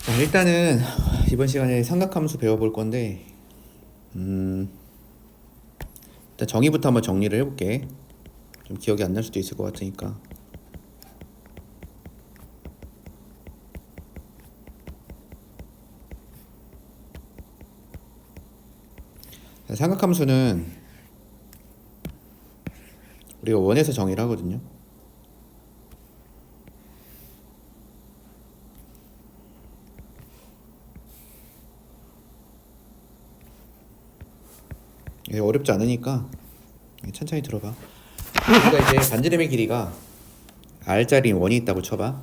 자, 일단은 이번 시간에 삼각함수 배워볼 건데 일단 정의부터 한번 정리를 해볼게. 좀 기억이 안 날 수도 있을 것 같으니까. 자, 삼각함수는 우리가 원에서 정의를 하거든요. 이게 어렵지 않으니까 천천히 들어봐. 우리가 이제 반지름의 길이가 r짜리 원이 있다고 쳐봐.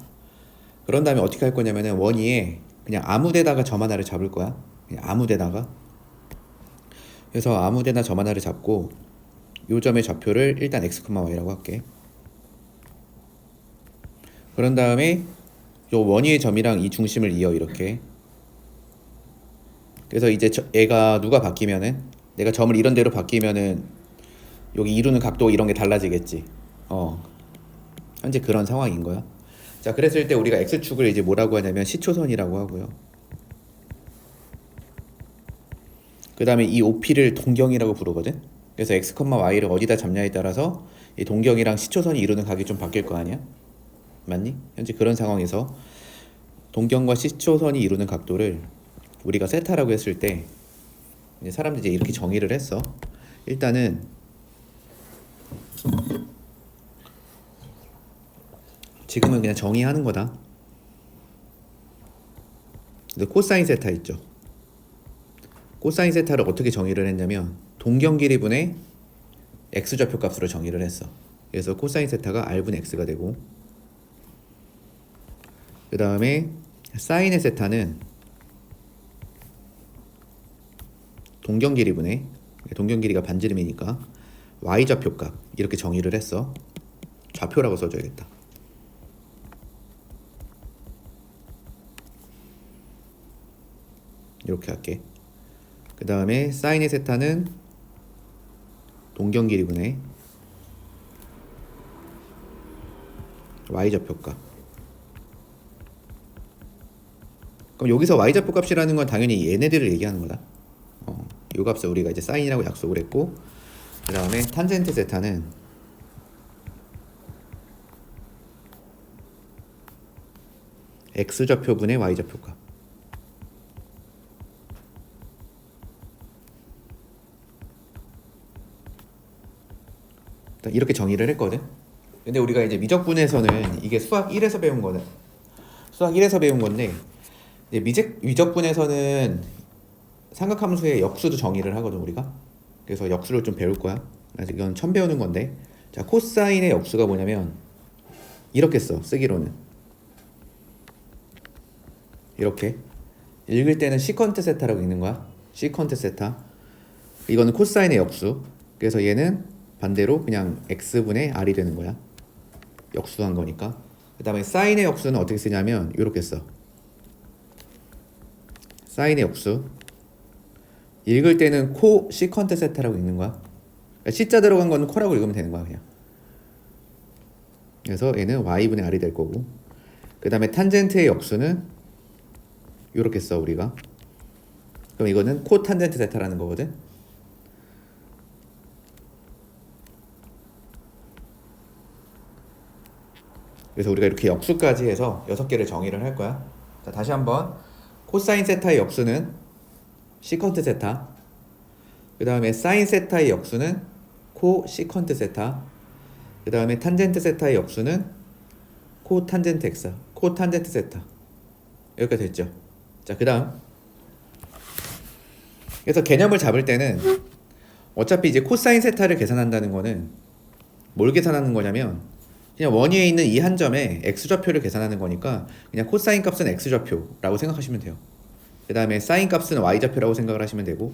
그런 다음에 어떻게 할 거냐면은 원 위에 그냥 아무 데다가 점 하나를 잡을 거야. 그냥 아무 데다가. 그래서 아무 데나 점 하나를 잡고 요 점의 좌표를 일단 x, y라고 할게. 그런 다음에 요 원위의 점이랑 이 중심을 이어 이렇게. 그래서 이제 얘가 누가 바뀌면은 내가 점을 이런 데로 바뀌면은 여기 이루는 각도 이런 게 달라지겠지. 현재 그런 상황인 거야. 자, 그랬을 때 우리가 x축을 이제 뭐라고 하냐면 시초선이라고 하고요. 그 다음에 이 OP를 동경이라고 부르거든. 그래서 x, y를 어디다 잡냐에 따라서 이 동경이랑 시초선이 이루는 각이 좀 바뀔 거 아니야? 맞니? 현재 그런 상황에서 동경과 시초선이 이루는 각도를 우리가 세타라고 했을 때 이제 사람들이 이제 이렇게 정의를 했어. 일단은 지금은 그냥 정의하는 거다. 근데 코사인 세타 있죠. 코사인 세타를 어떻게 정의를 했냐면 동경 길이분의 x좌표 값으로 정의를 했어. 그래서 코사인 세타가 r분의 x가 되고, 그 다음에 사인의 세타는 동경 길이분의, 동경 길이가 반지름이니까 y좌표 값 이렇게 정의를 했어. 좌표라고 써줘야겠다. 이렇게 할게. 그 다음에 사인의 세타는 동경 길이분의 y좌표 값. 그럼 여기서 y좌표 값이라는 건 당연히 얘네들을 얘기하는 거다. 요 값을 우리가 이제 사인이라고 약속을 했고, 그 다음에 탄젠트 세타는 x좌표분의 y좌표 값. 이렇게 정의를 했거든. 근데 우리가 이제 미적분에서는 이게 수학 1에서 배운 거는 수학 1에서 배운 건데, 이제 미적분에서는 삼각함수의 역수도 정의를 하거든 우리가. 그래서 역수를 좀 배울 거야. 아직 이건 처음 배우는 건데, 자, 코사인의 역수가 뭐냐면 이렇게 써. 쓰기로는 이렇게 읽을 때는 시컨트 세타라고 읽는 거야. 시컨트 세타. 이거는 코사인의 역수. 그래서 얘는 반대로 그냥 x분의 r이 되는 거야. 역수한 거니까. 그 다음에 사인의 역수는 어떻게 쓰냐면 이렇게 써. 사인의 역수. 읽을 때는 코 시컨트 세타라고 읽는 거야. 그러니까 C자 들어간 거는 코라고 읽으면 되는 거야 그냥. 그래서 얘는 y분의 r이 될 거고, 그 다음에 탄젠트의 역수는 이렇게 써 우리가. 그럼 이거는 코 탄젠트 세타라는 거거든. 그래서 우리가 이렇게 역수까지 해서 6개를 정의를 할 거야. 자, 다시 한번. 코사인 세타의 역수는 시컨트 세타. 그 다음에 사인 세타의 역수는 코 시컨트 세타. 그 다음에 탄젠트 세타의 역수는 코 탄젠트 엑사, 코 탄젠트 세타. 여기까지 됐죠. 자, 그 다음. 그래서 개념을 잡을 때는 어차피 이제 코사인 세타를 계산한다는 거는 뭘 계산하는 거냐면 그냥 원위에 있는 이 한 점에 x좌표를 계산하는 거니까 그냥 코사인 값은 x좌표라고 생각하시면 돼요. 그 다음에 사인 값은 y좌표라고 생각을 하시면 되고,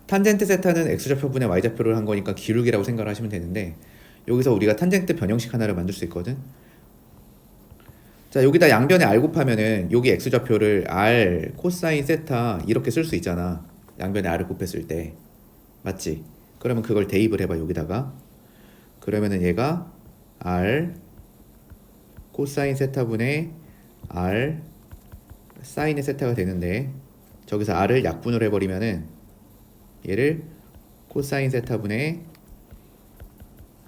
탄젠트 세타는 x좌표분의 y좌표를 한 거니까 기울기라고 생각을 하시면 되는데, 여기서 우리가 탄젠트 변형식 하나를 만들 수 있거든. 자, 여기다 양변에 r 곱하면은 여기 x좌표를 r 코사인 세타 이렇게 쓸 수 있잖아. 양변에 r을 곱했을 때. 맞지? 그러면 그걸 대입을 해봐 여기다가. 그러면은 얘가 r 코사인 세타분의 r 사인의 세타가 되는데 저기서 r을 약분을 해버리면은 얘를 코사인 세타분의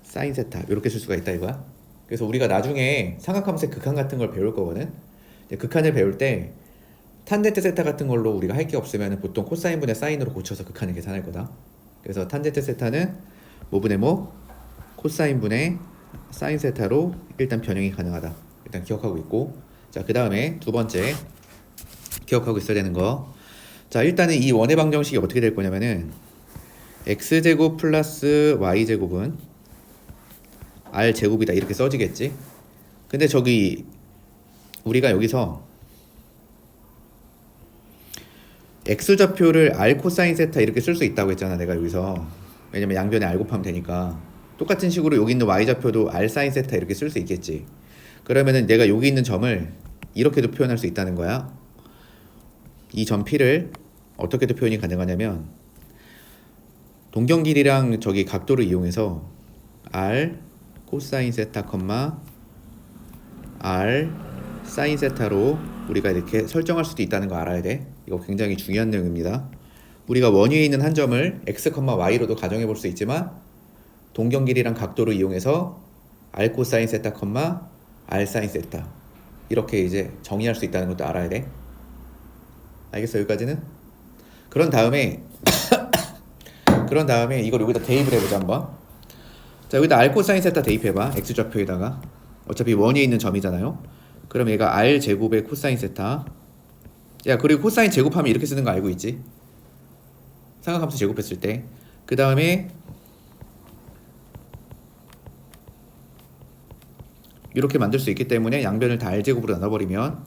사인 세타 이렇게 쓸 수가 있다 이거야. 그래서 우리가 나중에 삼각함수의 극한 같은 걸 배울 거거든. 극한을 배울 때 탄젠트 세타 같은 걸로 우리가 할 게 없으면 보통 코사인분의 사인으로 고쳐서 극한을 계산할 거다. 그래서 탄젠트 세타는 뭐분의 뭐 코사인분의 사인 세타로 일단 변형이 가능하다. 일단 기억하고 있고, 자 그 다음에 두 번째 기억하고 있어야 되는 거. 자 일단은 이 원의 방정식이 어떻게 될 거냐면은 x제곱 플러스 y제곱은 r제곱이다 이렇게 써지겠지. 근데 저기 우리가 여기서 x좌표를 r 코사인 세타 이렇게 쓸 수 있다고 했잖아 내가 여기서. 왜냐면 양변에 r 곱하면 되니까. 똑같은 식으로 여기 있는 y좌표도 r 사인 세타 이렇게 쓸 수 있겠지. 그러면은 내가 여기 있는 점을 이렇게도 표현할 수 있다는 거야. 이 점 P를 어떻게도 표현이 가능하냐면 동경 길이랑 저기 각도를 이용해서 r 코사인 세타 r 사인 세타로 우리가 이렇게 설정할 수도 있다는 거 알아야 돼. 이거 굉장히 중요한 내용입니다. 우리가 원위에 있는 한 점을 x, y로도 가정해 볼 수 있지만 동경 길이랑 각도를 이용해서 r 코사인 세타, r 사인 세타 이렇게 이제 정의할 수 있다는 것도 알아야 돼. 알겠어 여기까지는? 그런 다음에 이걸 여기다 대입을 해보자 한번. 자 여기다 r 코사인 세타 대입해봐. x좌표에다가 어차피 원위에 있는 점이잖아요. 그럼 얘가 r 제곱의 코사인 세타. 야 그리고 코사인 제곱하면 이렇게 쓰는 거 알고 있지? 삼각함수 제곱했을 때. 그 다음에 이렇게 만들 수 있기 때문에 양변을 다 r제곱으로 나눠버리면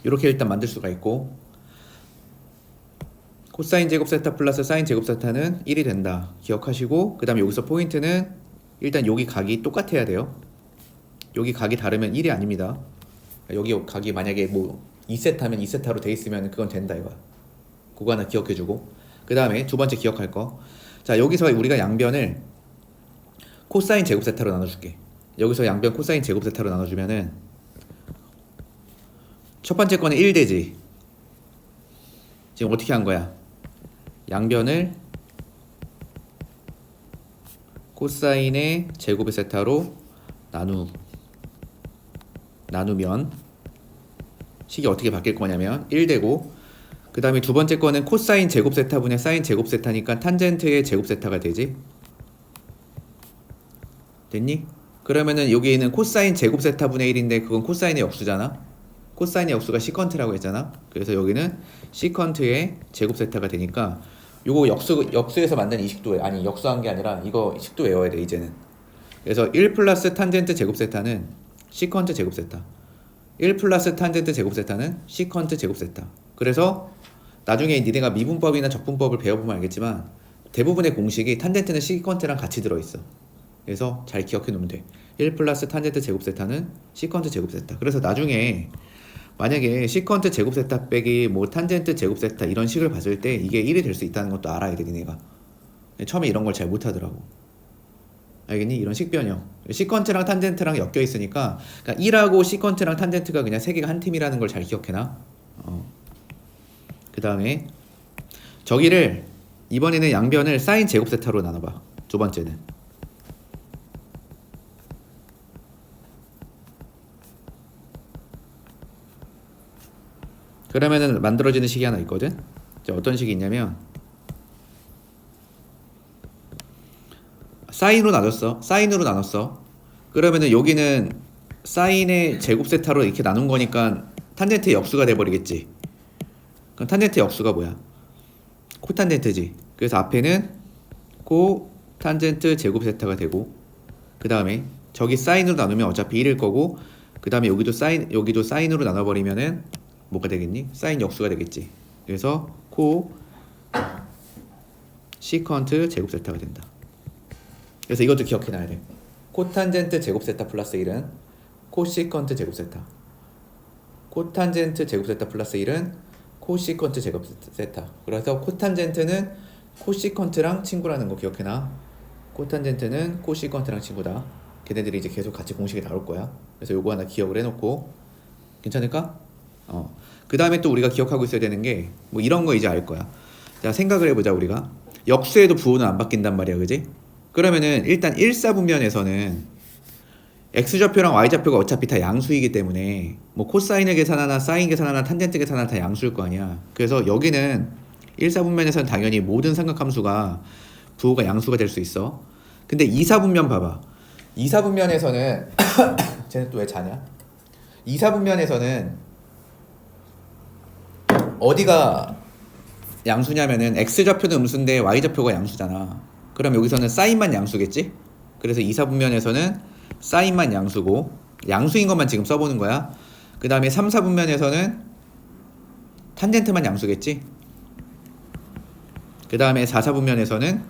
이렇게 일단 만들 수가 있고, 코사인 제곱 세타 플러스 사인 제곱 세타는 1이 된다 기억하시고, 그 다음에 여기서 포인트는 일단 여기 각이 똑같아야 돼요. 여기 각이 다르면 1이 아닙니다. 여기 각이 만약에 뭐 2세타면 2세타로 돼 있으면 그건 된다 이거야. 그거 하나 기억해주고, 그 다음에 두 번째 기억할 거. 자 여기서 우리가 양변을 코사인 제곱 세타로 나눠줄게. 여기서 양변 코사인 제곱 세타로 나눠주면은 첫 번째 거는 1 되지. 지금 어떻게 한 거야? 양변을 코사인의 제곱의 세타로 나누면 식이 어떻게 바뀔 거냐면 1 되고, 그 다음에 두 번째 거는 코사인 제곱 세타분의 사인 제곱 세타니까 탄젠트의 제곱 세타가 되지. 됐니? 그러면은 여기에는 코사인 제곱 세타분의 1인데 그건 코사인의 역수잖아. 코사인의 역수가 시컨트라고 했잖아. 그래서 여기는 시컨트의 제곱 세타가 되니까 요거 역수에서 만든 이 식도 아니 역수한 게 아니라 이거 식도 외워야 돼 이제는. 그래서 1 플러스 탄젠트 제곱 세타는 시컨트 제곱 세타, 1 플러스 탄젠트 제곱 세타는 시컨트 제곱 세타. 그래서 나중에 니네가 미분법이나 적분법을 배워보면 알겠지만 대부분의 공식이 탄젠트는 시컨트랑 같이 들어있어. 그래서 잘 기억해 놓으면 돼. 1 플러스 탄젠트 제곱 세타는 시컨트 제곱 세타. 그래서 나중에 만약에 시컨트 제곱 세타 빼기 뭐 탄젠트 제곱 세타 이런 식을 봤을 때 이게 1이 될 수 있다는 것도 알아야 돼 니네가. 처음에 이런 걸 잘 못하더라고. 알겠니? 이런 식변형. 시컨트랑 탄젠트랑 엮여 있으니까 그러니까 1하고 시컨트랑 탄젠트가 그냥 세 개가 한 팀이라는 걸 잘 기억해놔. 그 다음에 저기를 이번에는 양변을 사인 제곱 세타로 나눠봐. 두 번째는 그러면은 만들어지는 식이 하나 있거든. 자, 어떤 식이 있냐면 사인으로 나눴어. 그러면은 여기는 사인의 제곱 세타로 이렇게 나눈 거니까 탄젠트의 역수가 돼버리겠지. 그럼 탄젠트 역수가 뭐야? 코탄젠트지. 그래서 앞에는 코탄젠트 제곱 세타가 되고, 그 다음에 저기 사인으로 나누면 어차피 1일 거고, 그 다음에 여기도 사인으로 나눠버리면은 뭐가 되겠니? 사인 역수가 되겠지. 그래서 코 시컨트 제곱 세타가 된다. 그래서 이것도 기억해놔야 돼. 코탄젠트 제곱 세타 플러스 1은 코시컨트 제곱 세타, 코탄젠트 제곱 세타 플러스 1은 코시컨트 제곱 세타. 그래서 코탄젠트는 코시컨트랑 친구라는 거 기억해놔. 코탄젠트는 코시퀀트랑 친구다. 걔네들이 이제 계속 같이 공식에 나올 거야. 그래서 요거 하나 기억을 해놓고 괜찮을까? 그 다음에 또 우리가 기억하고 있어야 되는 게 뭐 이런 거 이제 알 거야. 자, 생각을 해보자. 우리가 역수에도 부호는 안 바뀐단 말이야, 그지? 그러면은 일단 일사분면에서는 x좌표랑 y좌표가 어차피 다 양수이기 때문에 뭐 코사인을 계산하나 사인 계산하나 탄젠트 계산하나 다 양수일 거 아니야. 그래서 여기는 일사분면에서는 당연히 모든 삼각함수가 부호가 양수가 될 수 있어. 근데 이사분면 봐봐. 이사분면에서는 쟤는 또 왜 자냐? 이사분면에서는 어디가 양수냐면은 x좌표는 음수인데 y좌표가 양수잖아. 그럼 여기서는 사인만 양수겠지? 그래서 이사분면에서는 사인만 양수고 양수인 것만 지금 써보는 거야. 그 다음에 3사분면에서는 탄젠트만 양수겠지? 그 다음에 4사분면에서는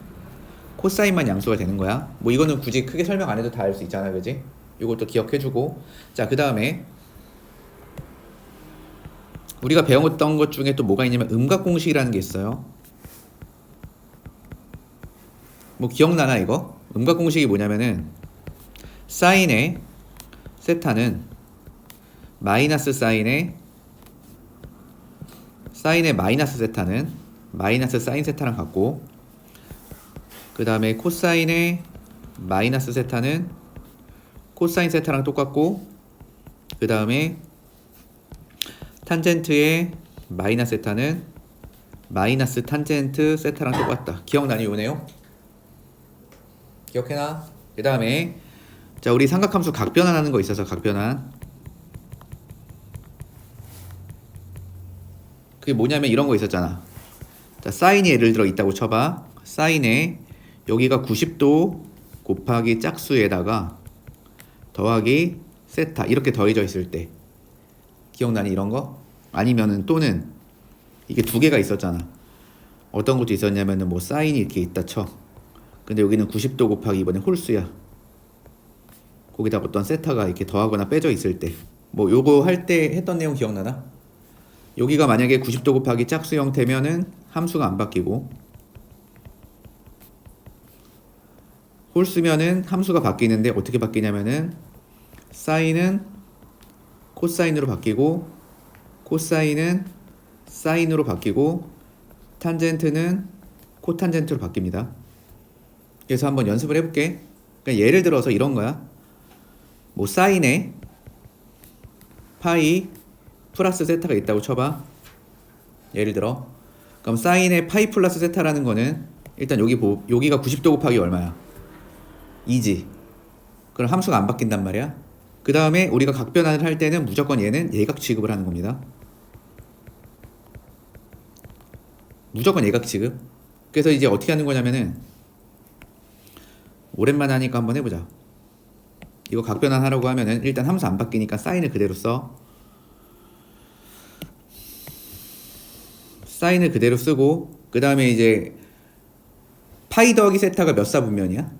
코사인만 양수가 되는 거야. 뭐 이거는 굳이 크게 설명 안 해도 다 알 수 있잖아, 그지? 이것도 기억해주고. 자, 그 다음에 우리가 배웠던 것 중에 또 뭐가 있냐면 음각공식이라는 게 있어요. 뭐 기억나나 이거? 음각공식이 뭐냐면은 사인의 세타는 마이너스 사인의 마이너스 세타는 마이너스 사인 세타랑 같고, 그 다음에 코사인의 마이너스 세타는 코사인 세타랑 똑같고, 그 다음에 탄젠트의 마이너스 세타는 마이너스 탄젠트 세타랑 똑같다. 기억나니 요 내용? 기억해놔. 그 다음에 자, 우리 삼각함수 각변환하는 거 있어서 각변환. 그게 뭐냐면 이런 거 있었잖아. 자, 사인이 예를 들어 있다고 쳐봐. 사인에 여기가 90도 곱하기 짝수에다가 더하기 세타 이렇게 더해져 있을 때 기억나니 이런 거? 아니면은 또는 이게 두 개가 있었잖아. 어떤 것도 있었냐면은 뭐 사인이 이렇게 있다 쳐. 근데 여기는 90도 곱하기 이번에 홀수야. 거기다가 어떤 세타가 이렇게 더하거나 빼져 있을 때 뭐 요거 할 때 했던 내용 기억나나? 여기가 만약에 90도 곱하기 짝수 형태면은 함수가 안 바뀌고, 홀수면은 함수가 바뀌는데 어떻게 바뀌냐면은 사인은 코사인으로 바뀌고 코사인은 사인으로 바뀌고 탄젠트는 코탄젠트로 바뀝니다. 그래서 한번 연습을 해볼게. 그러니까 예를 들어서 이런 거야. 뭐 사인에 파이 플러스 세타가 있다고 쳐봐. 예를 들어. 그럼 사인에 파이 플러스 세타라는 거는 일단 여기가 90도 곱하기 얼마야? 2지. 그럼 함수가 안 바뀐단 말이야. 그 다음에 우리가 각변환을 할 때는 무조건 얘는 예각 취급을 하는 겁니다. 무조건 예각 취급. 그래서 이제 어떻게 하는 거냐면은 오랜만에 하니까 한번 해보자. 이거 각변환 하려고 하면은 일단 함수 안 바뀌니까 사인을 그대로 써. 사인을 그대로 쓰고, 그 다음에 이제 파이 더하기 세타가 몇 사분면이야?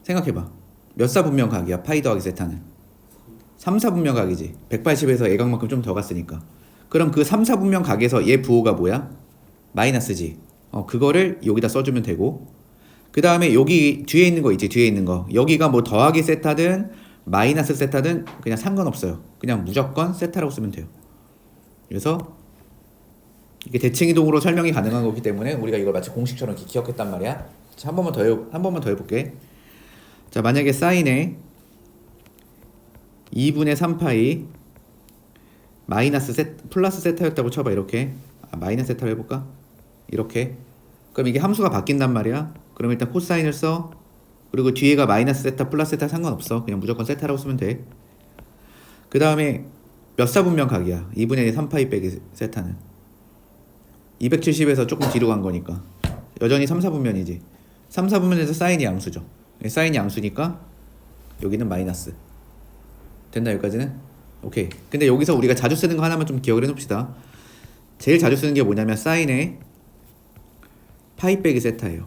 생각해봐. 몇 사분면 각이야 파이 더하기 세타는? 3사분면 각이지. 180에서 예각만큼 좀 더 갔으니까. 그럼 그 3사분면 각에서 얘 부호가 뭐야? 마이너스지. 그거를 여기다 써주면 되고, 그 다음에 여기 뒤에 있는 거 있지. 뒤에 있는 거 여기가 뭐 더하기 세타든 마이너스 세타든 그냥 상관없어요. 그냥 무조건 세타라고 쓰면 돼요. 그래서 이게 대칭이동으로 설명이 가능한 거기 때문에 우리가 이걸 마치 공식처럼 이렇게 기억했단 말이야. 자, 한 번만 더 해볼게. 자, 만약에 사인에 2분의 3파이 플러스 세타였다고 쳐봐. 이렇게 마이너스 세타로 해볼까? 이렇게. 그럼 이게 함수가 바뀐단 말이야. 그럼 일단 코사인을 써. 그리고 뒤에가 마이너스 세타 플러스 세타 상관없어. 그냥 무조건 세타라고 쓰면 돼. 그 다음에 몇 사분면 각이야? 2분의 3파이 빼기 세타는 270에서 조금 뒤로 간 거니까 여전히 3사분면이지. 3사분면에서 사인이 양수죠. 사인이 양수니까 여기는 마이너스. 됐나 여기까지는? 오케이. 근데 여기서 우리가 자주 쓰는 거 하나만 좀 기억을 해놓읍시다. 제일 자주 쓰는 게 뭐냐면 사인의 파이 빼기 세타예요.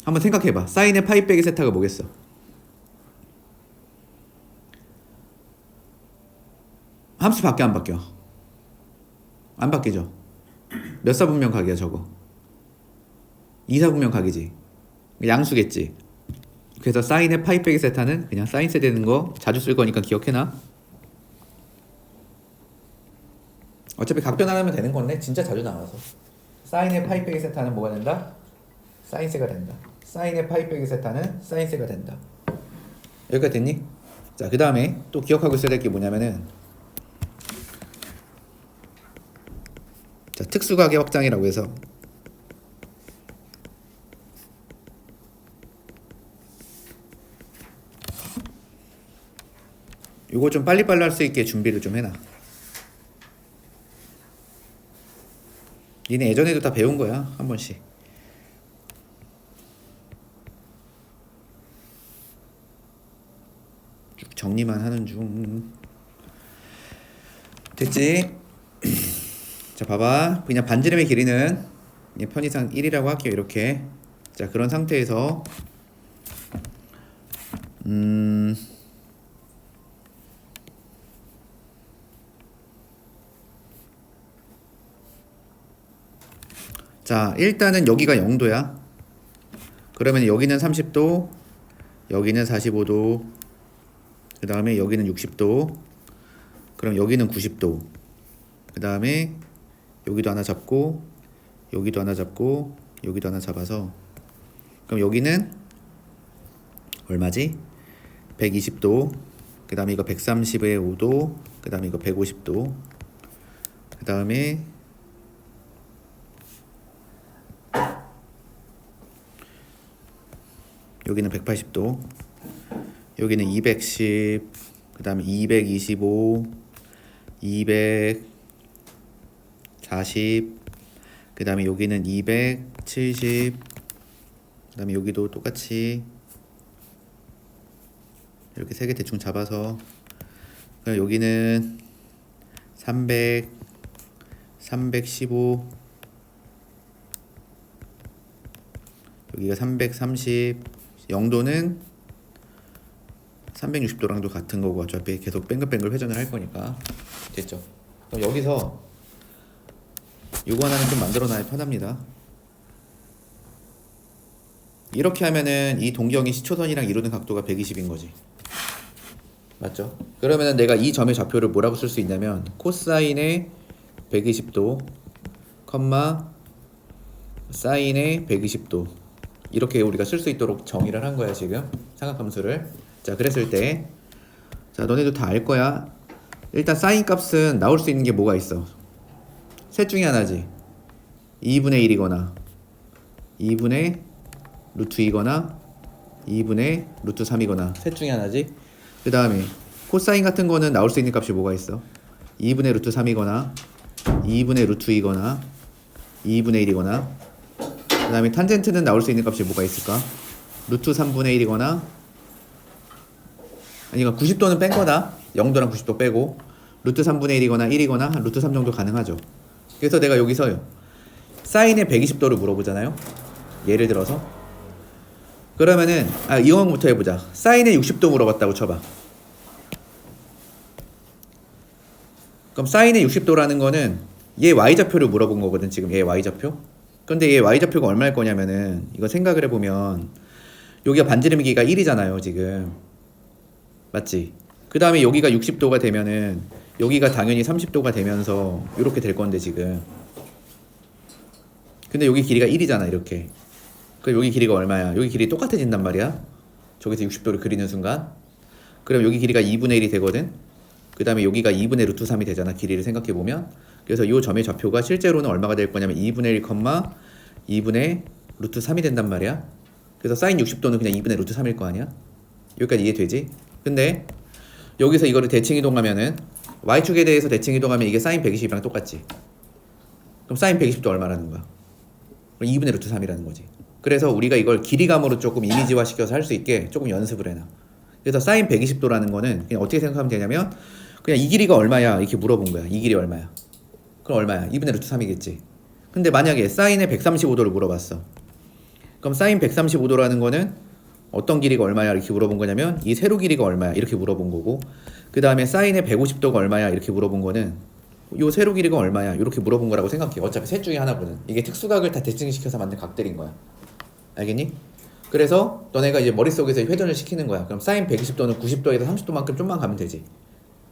한번 생각해봐. 사인의 파이 빼기 세타가 뭐겠어? 함수 바뀌어 안 바뀌어? 안 바뀌죠. 몇 사분면 각이야 저거? 2사분면 각이지. 양수겠지. 그래서 사인의 파이 빼기 세타는 그냥 사인 세되는 거 자주 쓸 거니까 기억해놔. 어차피 각변환하면 되는 건데 진짜 자주 나와서 사인의 파이 빼기 세타는 뭐가 된다? 사인세가 된다. 사인의 파이 빼기 세타는 사인세가 된다. 여기까지 됐니? 자, 그 다음에 또 기억하고 있어야 될 게 뭐냐면은 자, 특수가계 확장이라고 해서 이거 좀 빨리빨리 할 수 있게 준비를 좀 해놔. 니네 예전에도 다 배운 거야, 한 번씩. 쭉 정리만 하는 중. 됐지? 자, 봐봐. 그냥 반지름의 길이는 편의상 1이라고 할게요, 이렇게. 자, 그런 상태에서 자, 일단은 여기가 0도야. 그러면 여기는 30도, 여기는 45도, 그 다음에 여기는 60도, 그럼 여기는 90도, 그 다음에 여기도 하나 잡고, 여기도 하나 잡고, 여기도 하나 잡아서, 그럼 여기는 얼마지? 120도, 그 다음에 이거 130에 5도, 그 다음에 이거 150도, 그 다음에 여기는 180도, 여기는 210, 그 다음에 225, 240, 그 다음에 여기는 270, 그 다음에 여기도 똑같이 이렇게 세 개 대충 잡아서, 그럼 여기는 300, 315, 여기가 330, 0도는 360도랑도 같은 거고 어차피 계속 뱅글뱅글 회전을 할 거니까. 됐죠? 그럼 여기서 요거 하나는 좀 만들어놔야 편합니다. 이렇게 하면은 이 동경이 시초선이랑 이루는 각도가 120인 거지. 맞죠? 그러면은 내가 이 점의 좌표를 뭐라고 쓸 수 있냐면 코사인의 120도, 컴마 사인의 120도, 이렇게 우리가 쓸 수 있도록 정의를 한 거야 지금 삼각함수를. 자, 그랬을 때 자, 너네도 다 알 거야. 일단 사인 값은 나올 수 있는 게 뭐가 있어? 셋 중에 하나지. 2분의 1이거나 2분의 루트 2거나 2분의 루트 3이거나 셋 중에 하나지. 그 다음에 코사인 같은 거는 나올 수 있는 값이 뭐가 있어? 2분의 루트 3이거나 2분의 루트 2거나 2분의 1이거나. 그 다음에 탄젠트는 나올 수 있는 값이 뭐가 있을까? 루트 3분의 1이거나, 아니 이거 90도는 뺀 거다. 0도랑 90도 빼고 루트 3분의 1이거나 1이거나 루트 3 정도 가능하죠. 그래서 내가 여기서 사인의 120도를 물어보잖아요, 예를 들어서. 그러면은 이왕부터 해보자. 사인의 60도 물어봤다고 쳐봐. 그럼 사인의 60도라는 거는 얘 y좌표를 물어본 거거든 지금. 얘 y좌표. 근데 얘 y좌표가 얼마일 거냐면은 이거 생각을 해보면 여기가 반지름 길이가 1이잖아요 지금. 맞지? 그 다음에 여기가 60도가 되면은 여기가 당연히 30도가 되면서 이렇게 될 건데 지금. 근데 여기 길이가 1이잖아 이렇게. 그럼 여기 길이가 얼마야? 여기 길이 똑같아진단 말이야. 저기서 60도를 그리는 순간. 그럼 여기 길이가 2분의 1이 되거든. 그 다음에 여기가 2분의 루트 3이 되잖아 길이를 생각해보면. 그래서 이 점의 좌표가 실제로는 얼마가 될 거냐면 2분의 1, 2분의 루트 3이 된단 말이야. 그래서 사인 60도는 그냥 2분의 루트 3일 거 아니야. 여기까지 이해되지? 근데 여기서 이거를 대칭 이동하면은 y축에 대해서 대칭 이동하면 이게 사인 120이랑 똑같지. 그럼 사인 120도 얼마라는 거야? 그럼 2분의 루트 3이라는 거지. 그래서 우리가 이걸 길이감으로 조금 이미지화 시켜서 할 수 있게 조금 연습을 해놔. 그래서 사인 120도라는 거는 그냥 어떻게 생각하면 되냐면 그냥 이 길이가 얼마야 이렇게 물어본 거야. 이 길이 얼마야? 그럼 얼마야? 2분의 루트 3이겠지. 근데 만약에 사인의 135도를 물어봤어. 그럼 사인 135도라는 거는 어떤 길이가 얼마야 이렇게 물어본 거냐면 이 세로 길이가 얼마야 이렇게 물어본 거고, 그 다음에 사인의 150도가 얼마야 이렇게 물어본 거는 요 세로 길이가 얼마야 이렇게 물어본 거라고 생각해. 어차피 셋 중에 하나거든. 이게 특수각을 다 대칭시켜서 만든 각들인 거야. 알겠니? 그래서 너네가 이제 머릿속에서 회전을 시키는 거야. 그럼 사인 120도는 90도에서 30도만큼 좀만 가면 되지.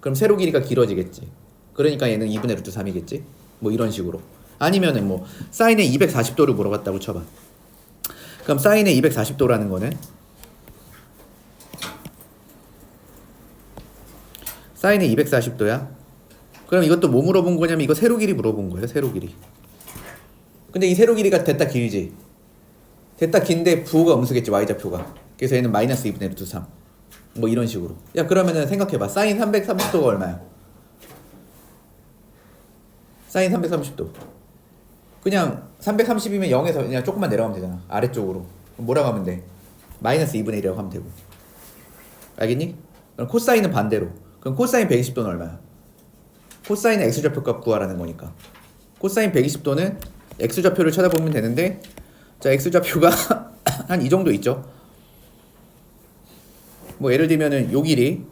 그럼 세로 길이가 길어지겠지. 그러니까 얘는 2분의 루트 3이겠지. 뭐 이런 식으로. 아니면은 뭐 사인의 240도를 물어봤다고 쳐봐. 그럼 사인의 240도라는 거는 사인의 240도야. 그럼 이것도 뭐 물어본 거냐면 이거 세로 길이 물어본 거예요. 세로 길이. 근데 이 세로 길이가 됐다 길지. 됐다 긴데 부호가 음수겠지. y좌표가. 그래서 얘는 마이너스 2분의 루트 3. 뭐 이런 식으로. 야 그러면은 생각해봐. 사인 330도가 얼마야? 사인 330도. 그냥 330이면 0에서 그냥 조금만 내려가면 되잖아. 아래쪽으로. 그럼 뭐라고 하면 돼? 마이너스 2분의 1이라고 하면 되고. 알겠니? 그럼 코사인은 반대로. 그럼 코사인 120도는 얼마야? 코사인은 x좌표값 구하라는 거니까. 코사인 120도는 x좌표를 찾아보면 되는데, 자 x좌표가 한 이 정도 있죠. 뭐 예를 들면은 요 길이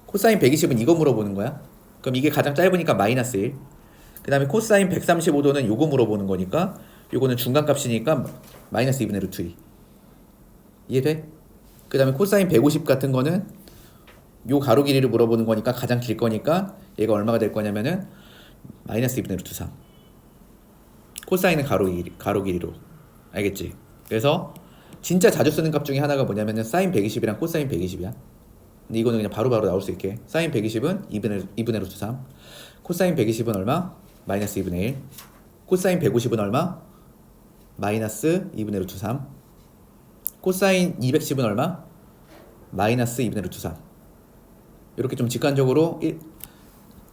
코사인 120은 이거 물어보는 거야. 그럼 이게 가장 짧으니까 마이너스 1. 그 다음에 코사인 135도는 요거 물어보는 거니까 요거는 중간값이니까 마이너스 2분의 루트 2. 이해돼? 그 다음에 코사인 150 같은 거는 요 가로 길이를 물어보는 거니까 가장 길 거니까 얘가 얼마가 될 거냐면은 마이너스 2분의 루트 3. 코사인은 가로 길이로. 알겠지? 그래서 진짜 자주 쓰는 값 중에 하나가 뭐냐면은 사인 120이랑 코사인 120이야. 근데 이거는 그냥 바로바로 나올 수 있게. 사인 120은 2분의 루트 3. 코사인 120은 얼마? 마이너스 2분의 1. 코사인 150은 얼마? 마이너스 2분의 루트 3. 코사인 210은 얼마? 마이너스 2분의 루트 3. 이렇게 좀 직관적으로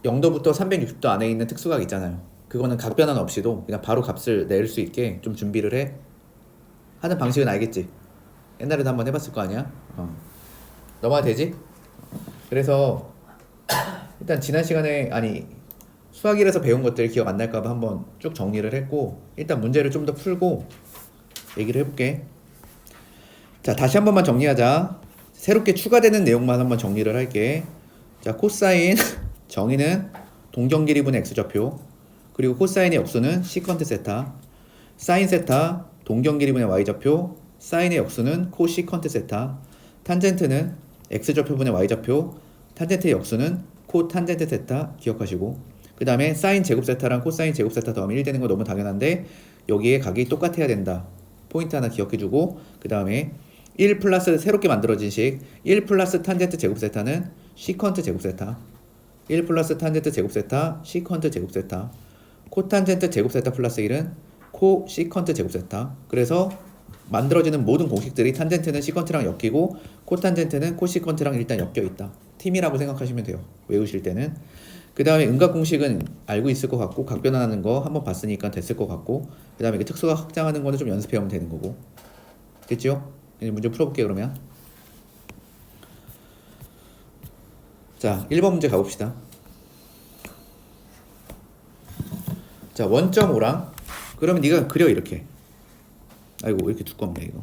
0도부터 360도 안에 있는 특수각 있잖아요. 그거는 각 변환 없이도 그냥 바로 값을 낼 수 있게 좀 준비를 해. 하는 방식은 알겠지? 옛날에도 한번 해봤을 거 아니야? 넘어가 되지? 그래서 일단 지난 시간에 수학 1에서 배운 것들 기억 안 날까봐 한번 쭉 정리를 했고, 일단 문제를 좀 더 풀고 얘기를 해볼게. 자, 다시 한 번만 정리하자. 새롭게 추가되는 내용만 한번 정리를 할게. 자, 코사인 정의는 동경길이분의 x좌표, 그리고 코사인의 역수는 시컨트 세타, 사인 세타 동경길이분의 y좌표, 사인의 역수는 코시컨트 세타, 탄젠트는 x좌표분의 y좌표, 탄젠트의 역수는 코탄젠트 세타 기억하시고, 그 다음에 사인 제곱 세타랑 코사인 제곱 세타 더하면 1 되는 거 너무 당연한데 여기에 각이 똑같아야 된다. 포인트 하나 기억해주고, 그 다음에 1 플러스 새롭게 만들어진 식 1 플러스 탄젠트 제곱 세타는 시컨트 제곱 세타, 1 플러스 탄젠트 제곱 세타 시컨트 제곱 세타, 코탄젠트 제곱 세타 플러스 1은 코 시컨트 제곱 세타. 그래서 만들어지는 모든 공식들이 탄젠트는 시컨트랑 엮이고 코탄젠트는 코시컨트랑 일단 엮여 있다. 팀이라고 생각하시면 돼요. 외우실 때는. 그 다음에 음각 공식은 알고 있을 것 같고, 각 변환하는 거 한번 봤으니까 됐을 것 같고, 그 다음에 특수각 확장하는 거는 좀 연습해오면 되는 거고. 됐죠? 이제 문제 풀어볼게요 그러면. 자, 1번 문제 가봅시다. 자, 원점 5랑 그러면 네가 그려 이렇게. 아이고 왜 이렇게 두껍네 이거.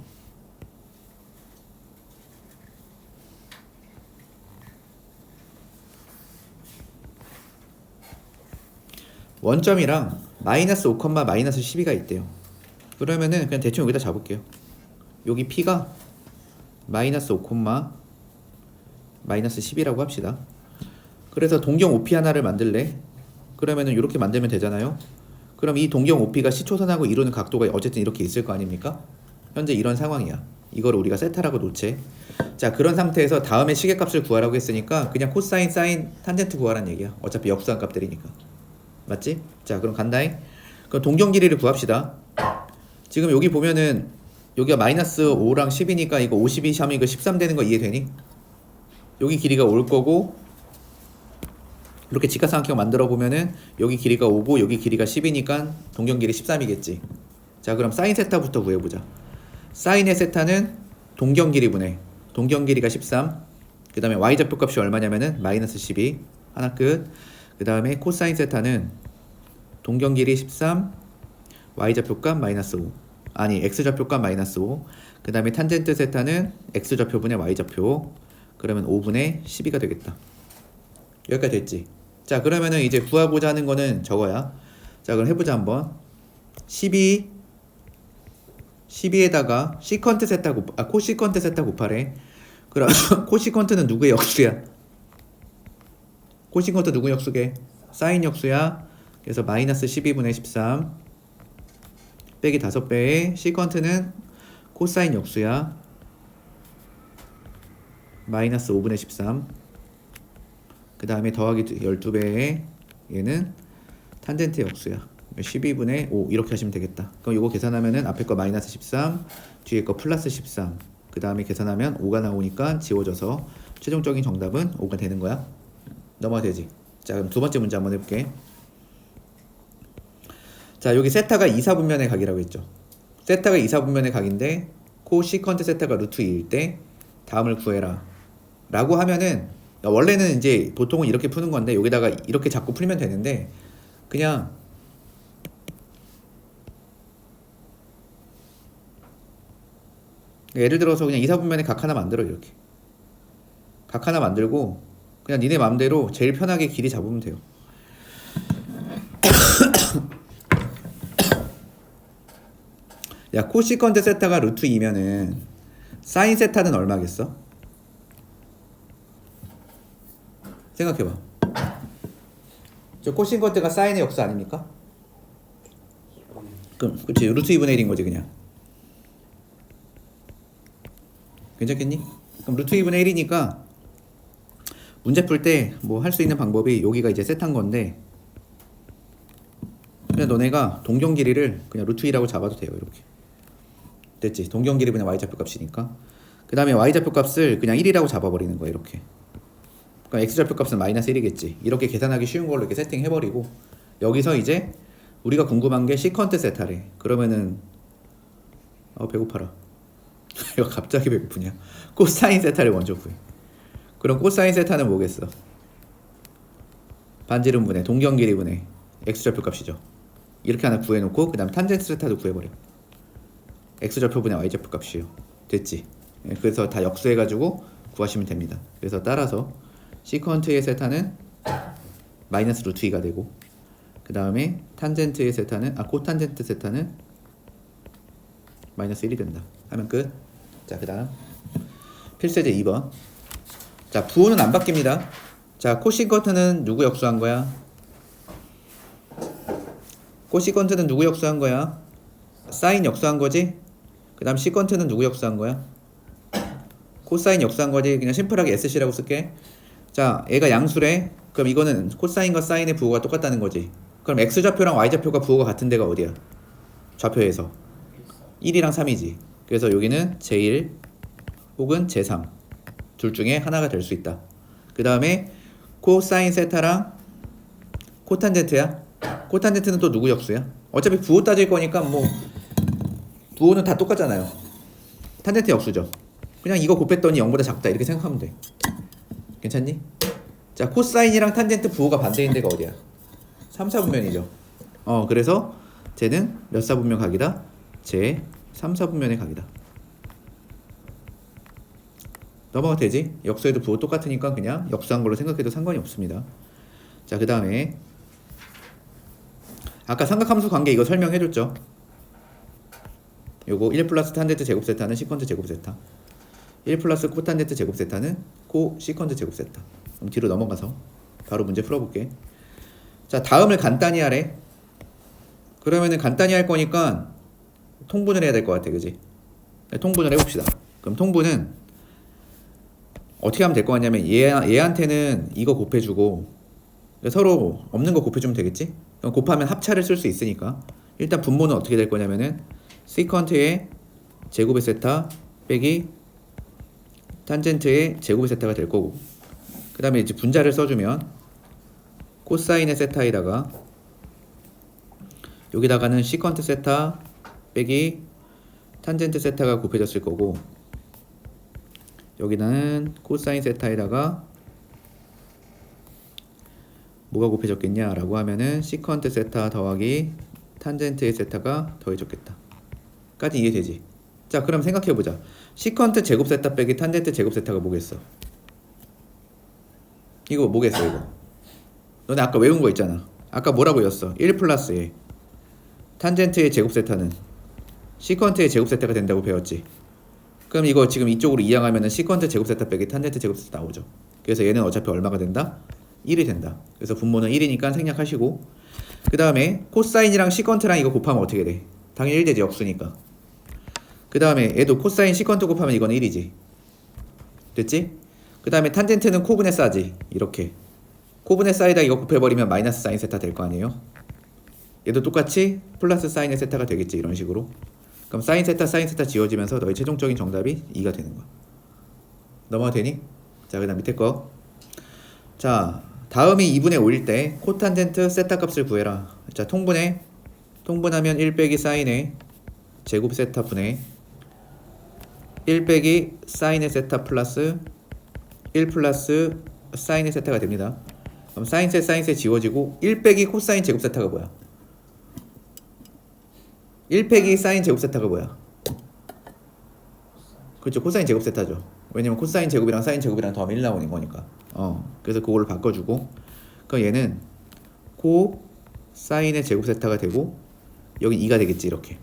원점이랑 마이너스 5, 마이너스 12가 있대요. 그러면은 그냥 대충 여기다 잡을게요. 여기 P가 마이너스 5, 마이너스 10이라고 합시다. 그래서 동경 OP 하나를 만들래? 그러면은 이렇게 만들면 되잖아요. 그럼 이 동경 OP가 시초선하고 이루는 각도가 어쨌든 이렇게 있을 거 아닙니까? 현재 이런 상황이야. 이거를 우리가 세타라고 놓채. 자, 그런 상태에서 다음에 시계값을 구하라고 했으니까 그냥 코사인, 사인, 탄젠트 구하라는 얘기야. 어차피 역수한 값들이니까. 맞지? 자, 그럼 간다잉. 그럼 동경 길이를 구합시다. 지금 여기 보면은 여기가 마이너스 5랑 10이니까 이거 52, 3, 이거 13 되는 거 이해되니? 여기 길이가 올 거고, 이렇게 직각삼각형 만들어 보면은 여기 길이가 5고 여기 길이가 10이니까 동경 길이 13이겠지. 자, 그럼 사인 세타부터 구해보자. 사인의 세타는 동경 길이분의 동경 길이가 13. 그 다음에 y좌표 값이 얼마냐면은 마이너스 12. 하나 끝. 그 다음에 코사인 세타는 동경 길이 13, y좌표 값 마이너스 5. 아니 x좌표 값 마이너스 5. 그 다음에 탄젠트 세타는 x좌표분의 y좌표. 그러면 5분의 12가 되겠다. 여기까지 됐지? 자, 그러면은 이제 구하고자 하는 거는 저거야. 자, 그럼 해보자 한번. 12 12에다가 시컨트 세타 코시컨트 세타 곱하래. 그럼 코시컨트는 누구의 역수야? 코시컨트 누구 역수게? 사인 역수야. 그래서 마이너스 12분의 13 빼기 5배에 시컨트는 코사인 역수야. 마이너스 5분의 13. 그 다음에 더하기 12배에 얘는 탄젠트 역수야. 12분의 5 이렇게 하시면 되겠다. 그럼 이거 계산하면은 앞에 거 마이너스 13 뒤에 거 플러스 13 그 다음에 계산하면 5가 나오니까 지워져서 최종적인 정답은 5가 되는 거야. 넘어가 되지. 자, 그럼 두 번째 문제 한번 해볼게. 자, 여기 세타가 2사분면의 각이라고 했죠. 세타가 2사분면의 각인데 코시컨트 세타가 루트 2일 때 다음을 구해라 라고 하면은 원래는 이제 보통은 이렇게 푸는 건데 여기다가 이렇게 자꾸 풀면 되는데 그냥 예를 들어서 그냥 2사분면의 각 하나 만들어. 이렇게 각 하나 만들고 그냥 니네 맘대로 제일 편하게 길이 잡으면 돼요. 야, 코시컨트 세타가 루트 2면은 사인 세타는 얼마겠어? 생각해봐. 저 코시컨트가 사인의 역수 아닙니까? 그럼 그치 루트 2분의 1인 거지 그냥. 괜찮겠니? 그럼 루트 2분의 1이니까 문제 풀 때 뭐 할 수 있는 방법이 여기가 이제 세타인 건데 그냥 너네가 동경 길이를 그냥 루트 2라고 잡아도 돼요. 이렇게 됐지? 동경 길이 그냥 y좌표 값이니까 그 다음에 y좌표 값을 그냥 1이라고 잡아버리는 거야. 이렇게 그러니까 x좌표 값은 마이너스 1이겠지. 이렇게 계산하기 쉬운 걸로 이렇게 세팅해버리고 여기서 이제 우리가 궁금한 게 시컨트 세타래. 그러면은 배고파라. 이거 갑자기 배고프냐? 코사인 세타를 먼저 구해. 그럼 코사인 세타는 뭐겠어? 반지름분의 동경 길이분의 x좌표 값이죠. 이렇게 하나 구해놓고 그 다음 탄젠트 세타도 구해버려. x좌표분의 y좌표 값이에요. 됐지? 그래서 다 역수해가지고 구하시면 됩니다. 그래서 따라서 시컨트의 세타는 마이너스 루트 2가 되고 그 다음에 탄젠트의 세타는 코탄젠트 세타는 마이너스 1이 된다 하면 끝. 자, 그 다음 필수제 2번. 자, 부호는 안 바뀝니다. 자, 코시컨트는 누구 역수한 거야? 코시컨트는 누구 역수한 거야? 사인 역수한 거지? 그 다음 시컨트는 누구 역수한 거야? 코사인 역수한 거지. 그냥 심플하게 SC라고 쓸게. 자, 얘가 양수래. 그럼 이거는 코사인과 사인의 부호가 똑같다는 거지. 그럼 X좌표랑 Y좌표가 부호가 같은 데가 어디야? 좌표에서 1이랑 3이지. 그래서 여기는 제1 혹은 제3 둘 중에 하나가 될 수 있다. 그 다음에 코사인 세타랑 코탄젠트야. 코탄젠트는 또 누구 역수야? 어차피 부호 따질 거니까 뭐 부호는 다 똑같잖아요. 탄젠트 역수죠. 그냥 이거 곱했더니 0보다 작다 이렇게 생각하면 돼. 괜찮니? 자, 코사인이랑 탄젠트 부호가 반대인 데가 어디야? 3, 4분면이죠. 그래서 쟤는 몇 사분면 각이다? 제 3, 4분면의 각이다. 넘어가 되지? 역수에도 부호 똑같으니까 그냥 역수한 걸로 생각해도 상관이 없습니다. 자, 그 다음에 아까 삼각함수 관계 이거 설명해줬죠? 요거 1 플러스 탄젠트 제곱 세타는 시컨트 제곱 세타 1 플러스 코탄젠트 제곱 세타는 코 시컨트 제곱 세타. 그럼 뒤로 넘어가서 바로 문제 풀어볼게. 자, 다음을 간단히 하래. 그러면은 간단히 할 거니까 통분을 해야 될 것 같아. 그지? 통분을 해봅시다. 그럼 통분은 어떻게 하면 될 것 같냐면 얘한테는 이거 곱해주고 서로 없는 거 곱해주면 되겠지? 그럼 곱하면 합차를 쓸 수 있으니까 일단 분모는 어떻게 될 거냐면은 시컨트의 제곱의 세타 빼기 탄젠트의 제곱의 세타가 될 거고 그 다음에 이제 분자를 써주면 코사인의 세타에다가 여기다가는 시컨트 세타 빼기 탄젠트 세타가 곱해졌을 거고 여기는 코사인 세타에다가 뭐가 곱해졌겠냐 라고 하면은 시컨트 세타 더하기 탄젠트의 세타가 더해졌겠다 까지 이해되지? 자, 그럼 생각해보자. 시컨트 제곱 세타 빼기 탄젠트 제곱 세타가 뭐겠어? 이거 뭐겠어 이거? 너네 아까 외운 거 있잖아. 아까 뭐라고 외웠어? 1 플러스 에 탄젠트의 제곱 세타는 시컨트의 제곱 세타가 된다고 배웠지. 그럼 이거 지금 이쪽으로 이항하면은 시컨트 제곱 세타 빼기 탄젠트 제곱 세타 나오죠. 그래서 얘는 어차피 얼마가 된다? 1이 된다. 그래서 분모는 1이니까 생략하시고, 그 다음에 코사인이랑 시컨트랑 이거 곱하면 어떻게 돼? 당연히 1 되지, 역수니까. 그 다음에 얘도 코사인 시컨트 곱하면 이거는 1이지. 됐지? 그 다음에 탄젠트는 코분의 싸지. 이렇게 코분의 싸에다 이거 곱해버리면 마이너스 사인 세타 될 거 아니에요? 얘도 똑같이 플러스 사인의 세타가 되겠지, 이런 식으로. 그럼 사인 세타 지워지면서 너의 최종적인 정답이 2가 되는 거야. 넘어가 되니? 자, 그 다음 밑에 거. 자, 다음이 2분의 5일 때 코탄젠트 세타 값을 구해라. 자, 통분하면 1 빼기 사인의 제곱 세타 분의 1 빼기 사인의 세타 플러스 1 플러스 사인의 세타가 됩니다. 그럼 사인세 지워지고 1 빼기 코사인 제곱 세타가 뭐야? 1 빼기 사인 제곱 세타가 뭐야? 그렇죠, 코사인 제곱 세타죠. 왜냐면 코사인 제곱이랑 사인 제곱이랑 더하면 1 나오는 거니까. 그래서 그거를 바꿔주고, 그럼 얘는 코 사인의 제곱 세타가 되고 여기 2가 되겠지, 이렇게.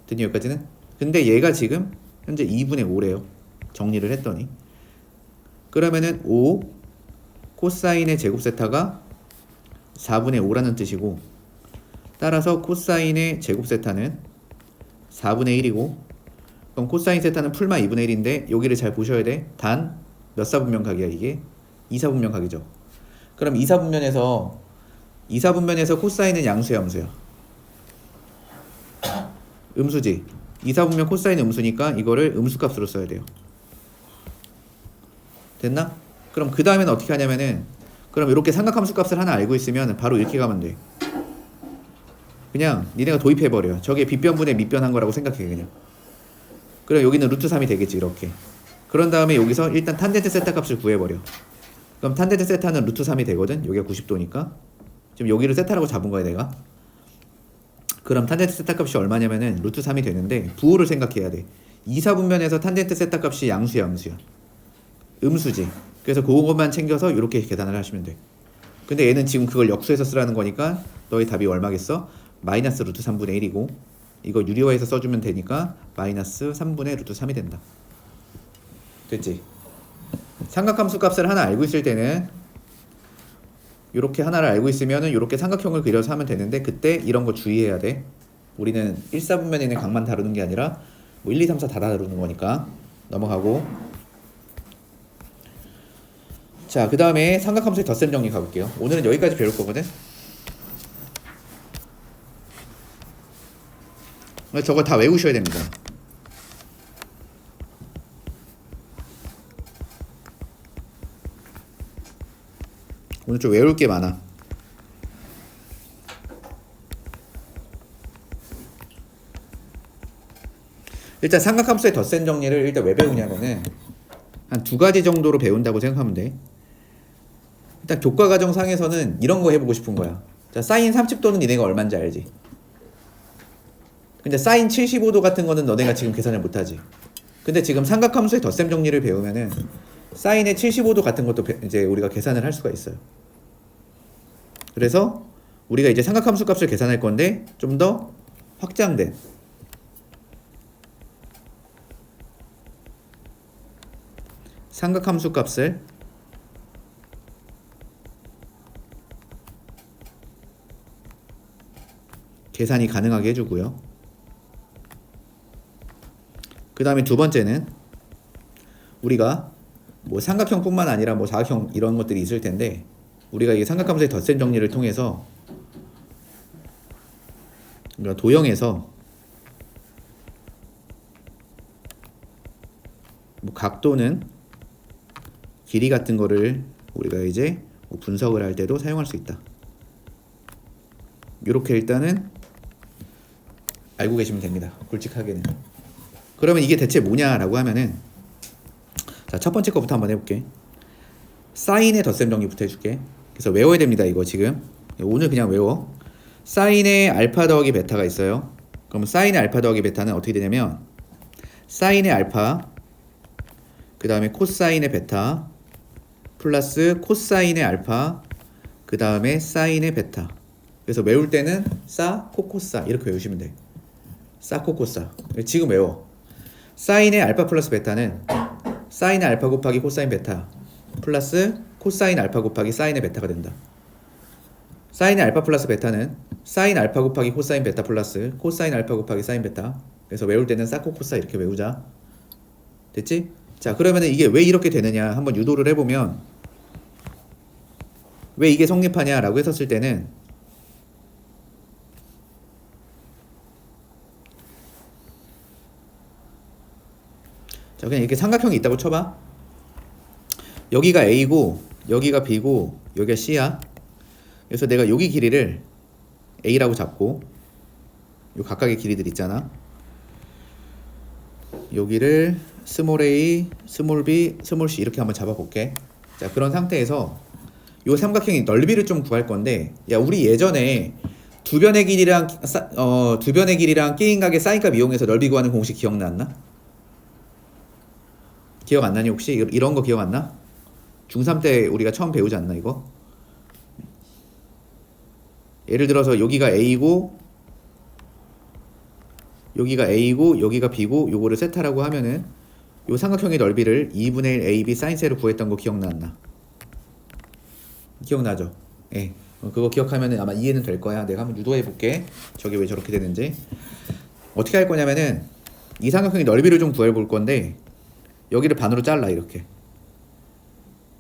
됐니, 여기까지는? 근데 얘가 지금 현재 2분의 5래요. 정리를 했더니. 그러면은 5 코사인의 제곱 세타가 4분의 5라는 뜻이고, 따라서 코사인의 제곱 세타는 4분의 1이고, 그럼 코사인 세타는 풀마 2분의 1인데 여기를 잘 보셔야 돼. 단 몇 사분면각이야 이게? 2사분면각이죠. 그럼 2사분면에서 코사인은 양수야, 음수야? 음수지. 2사분면 코사인은 음수니까 이거를 음수값으로 써야 돼요. 됐나? 그럼 그 다음에는 어떻게 하냐면은, 그럼 이렇게 삼각함수 값을 하나 알고 있으면 바로 이렇게 가면 돼. 그냥 니네가 도입해버려. 저게 빗변분의 밑변한 거라고 생각해, 그냥. 그럼 여기는 루트 3이 되겠지, 이렇게. 그런 다음에 여기서 일단 탄젠트 세타 값을 구해버려. 그럼 탄젠트 세타는 루트 3이 되거든. 여기가 90도니까. 지금 여기를 세타라고 잡은 거야, 내가. 그럼 탄젠트 세타 값이 얼마냐면은 루트 3이 되는데, 부호를 생각해야 돼. 2사분면에서 탄젠트 세타 값이 양수야, 음수야? 음수지. 그래서 그것만 챙겨서 이렇게 계산을 하시면 돼. 근데 얘는 지금 그걸 역수해서 쓰라는 거니까 너의 답이 얼마겠어? 마이너스 루트 3분의 1이고, 이거 유리화해서 써주면 되니까 마이너스 3분의 루트 3이 된다. 됐지? 삼각함수 값을 하나 알고 있을 때는 이렇게 하나를 알고 있으면은 이렇게 삼각형을 그려서 하면 되는데, 그때 이런 거 주의해야 돼. 우리는 1사분면에 있는 각만 다루는 게 아니라 뭐 1, 2, 3, 4 다 다루는 거니까. 넘어가고. 자, 그 다음에 삼각함수의 덧셈 정리 가볼게요. 오늘은 여기까지 배울 거거든. 저거 다 외우셔야 됩니다. 오늘 좀 외울 게 많아. 일단 삼각함수의 덧셈 정리를 일단 왜 배우냐면은 한 2가지 정도로 배운다고 생각하면 돼. 일단 교과 과정 상에서는 이런 거 해보고 싶은 거야. 자, 사인 30도는 니네가 얼마인지 알지? 근데 사인 75도 같은 거는 너네가 지금 계산을 못하지. 근데 지금 삼각함수의 덧셈 정리를 배우면은 사인의 75도 같은 것도 이제 우리가 계산을 할 수가 있어요. 그래서 우리가 이제 삼각함수 값을 계산할 건데 좀 더 확장된 삼각함수 값을 계산이 가능하게 해주고요. 그 다음에 두 번째는 우리가 뭐 삼각형뿐만 아니라 뭐 사각형 이런 것들이 있을 텐데, 우리가 이 삼각함수의 덧셈 정리를 통해서 우리가 도형에서 뭐 각도는 길이 같은 거를 우리가 이제 뭐 분석을 할 때도 사용할 수 있다. 이렇게 일단은 알고 계시면 됩니다. 굵직하게는. 그러면 이게 대체 뭐냐라고 하면은, 자, 첫 번째 거부터 한번 해볼게. 사인의 덧셈 정리부터 해줄게. 그래서 외워야 됩니다. 이거 지금 오늘 그냥 외워. 사인의 알파 더하기 베타가 있어요. 그럼 사인의 알파 더하기 베타는 어떻게 되냐면, 사인의 알파 그 다음에 코사인의 베타 플러스 코사인의 알파 그 다음에 사인의 베타. 그래서 외울 때는 사, 코, 코사 이렇게 외우시면 돼. 사코 코사. 지금 외워. 사인의 알파 플러스 베타는 사인의 알파 곱하기 코사인 베타 플러스 코사인 알파 곱하기 사인의 베타가 된다. 사인의 알파 플러스 베타는 사인 알파 곱하기 코사인 베타 플러스 코사인 알파 곱하기 사인 베타. 그래서 외울 때는 사코 코사 이렇게 외우자. 됐지? 자, 그러면은 이게 왜 이렇게 되느냐 한번 유도를 해보면, 왜 이게 성립하냐라고 했었을 때는, 자, 그냥 이렇게 삼각형이 있다고 쳐봐. 여기가 A고 여기가 B고 여기가 C야. 그래서 내가 여기 길이를 A라고 잡고, 요 각각의 길이들 있잖아. 여기를 스몰 a, 스몰 b, 스몰 c 이렇게 한번 잡아볼게. 자, 그런 상태에서 요 삼각형의 넓이를 좀 구할 건데, 야, 우리 예전에 두 변의 길이랑 게임각의 사인값 이용해서 넓이 구하는 공식 기억났나? 기억 안 나니 혹시? 이런 거 기억 안 나? 중3 때 우리가 처음 배우지 않나 이거? 예를 들어서 여기가 A고 여기가 A고 여기가 B고 요거를 세타라고 하면은 요 삼각형의 넓이를 2분의 1 AB 사인세로 구했던 거 기억나 안 나? 기억나죠? 예. 그거 기억하면은 아마 이해는 될 거야. 내가 한번 유도해 볼게. 저게 왜 저렇게 되는지. 어떻게 할 거냐면은 이 삼각형의 넓이를 좀 구해 볼 건데, 여기를 반으로 잘라. 이렇게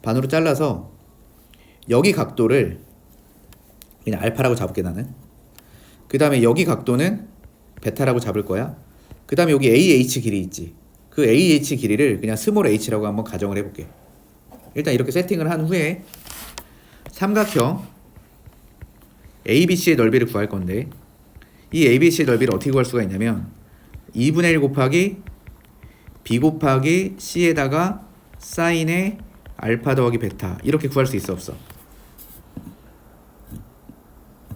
반으로 잘라서 여기 각도를 그냥 알파라고 잡을게 나는. 그 다음에 여기 각도는 베타라고 잡을 거야. 그 다음에 여기 AH 길이 있지. 그 AH 길이를 그냥 스몰 h라고 한번 가정을 해볼게. 일단 이렇게 세팅을 한 후에 삼각형 ABC의 넓이를 구할 건데, 이 ABC의 넓이를 어떻게 구할 수가 있냐면 2분의 1 곱하기 B 곱하기 C에다가 사인의 알파 더하기 베타 이렇게 구할 수 있어 없어?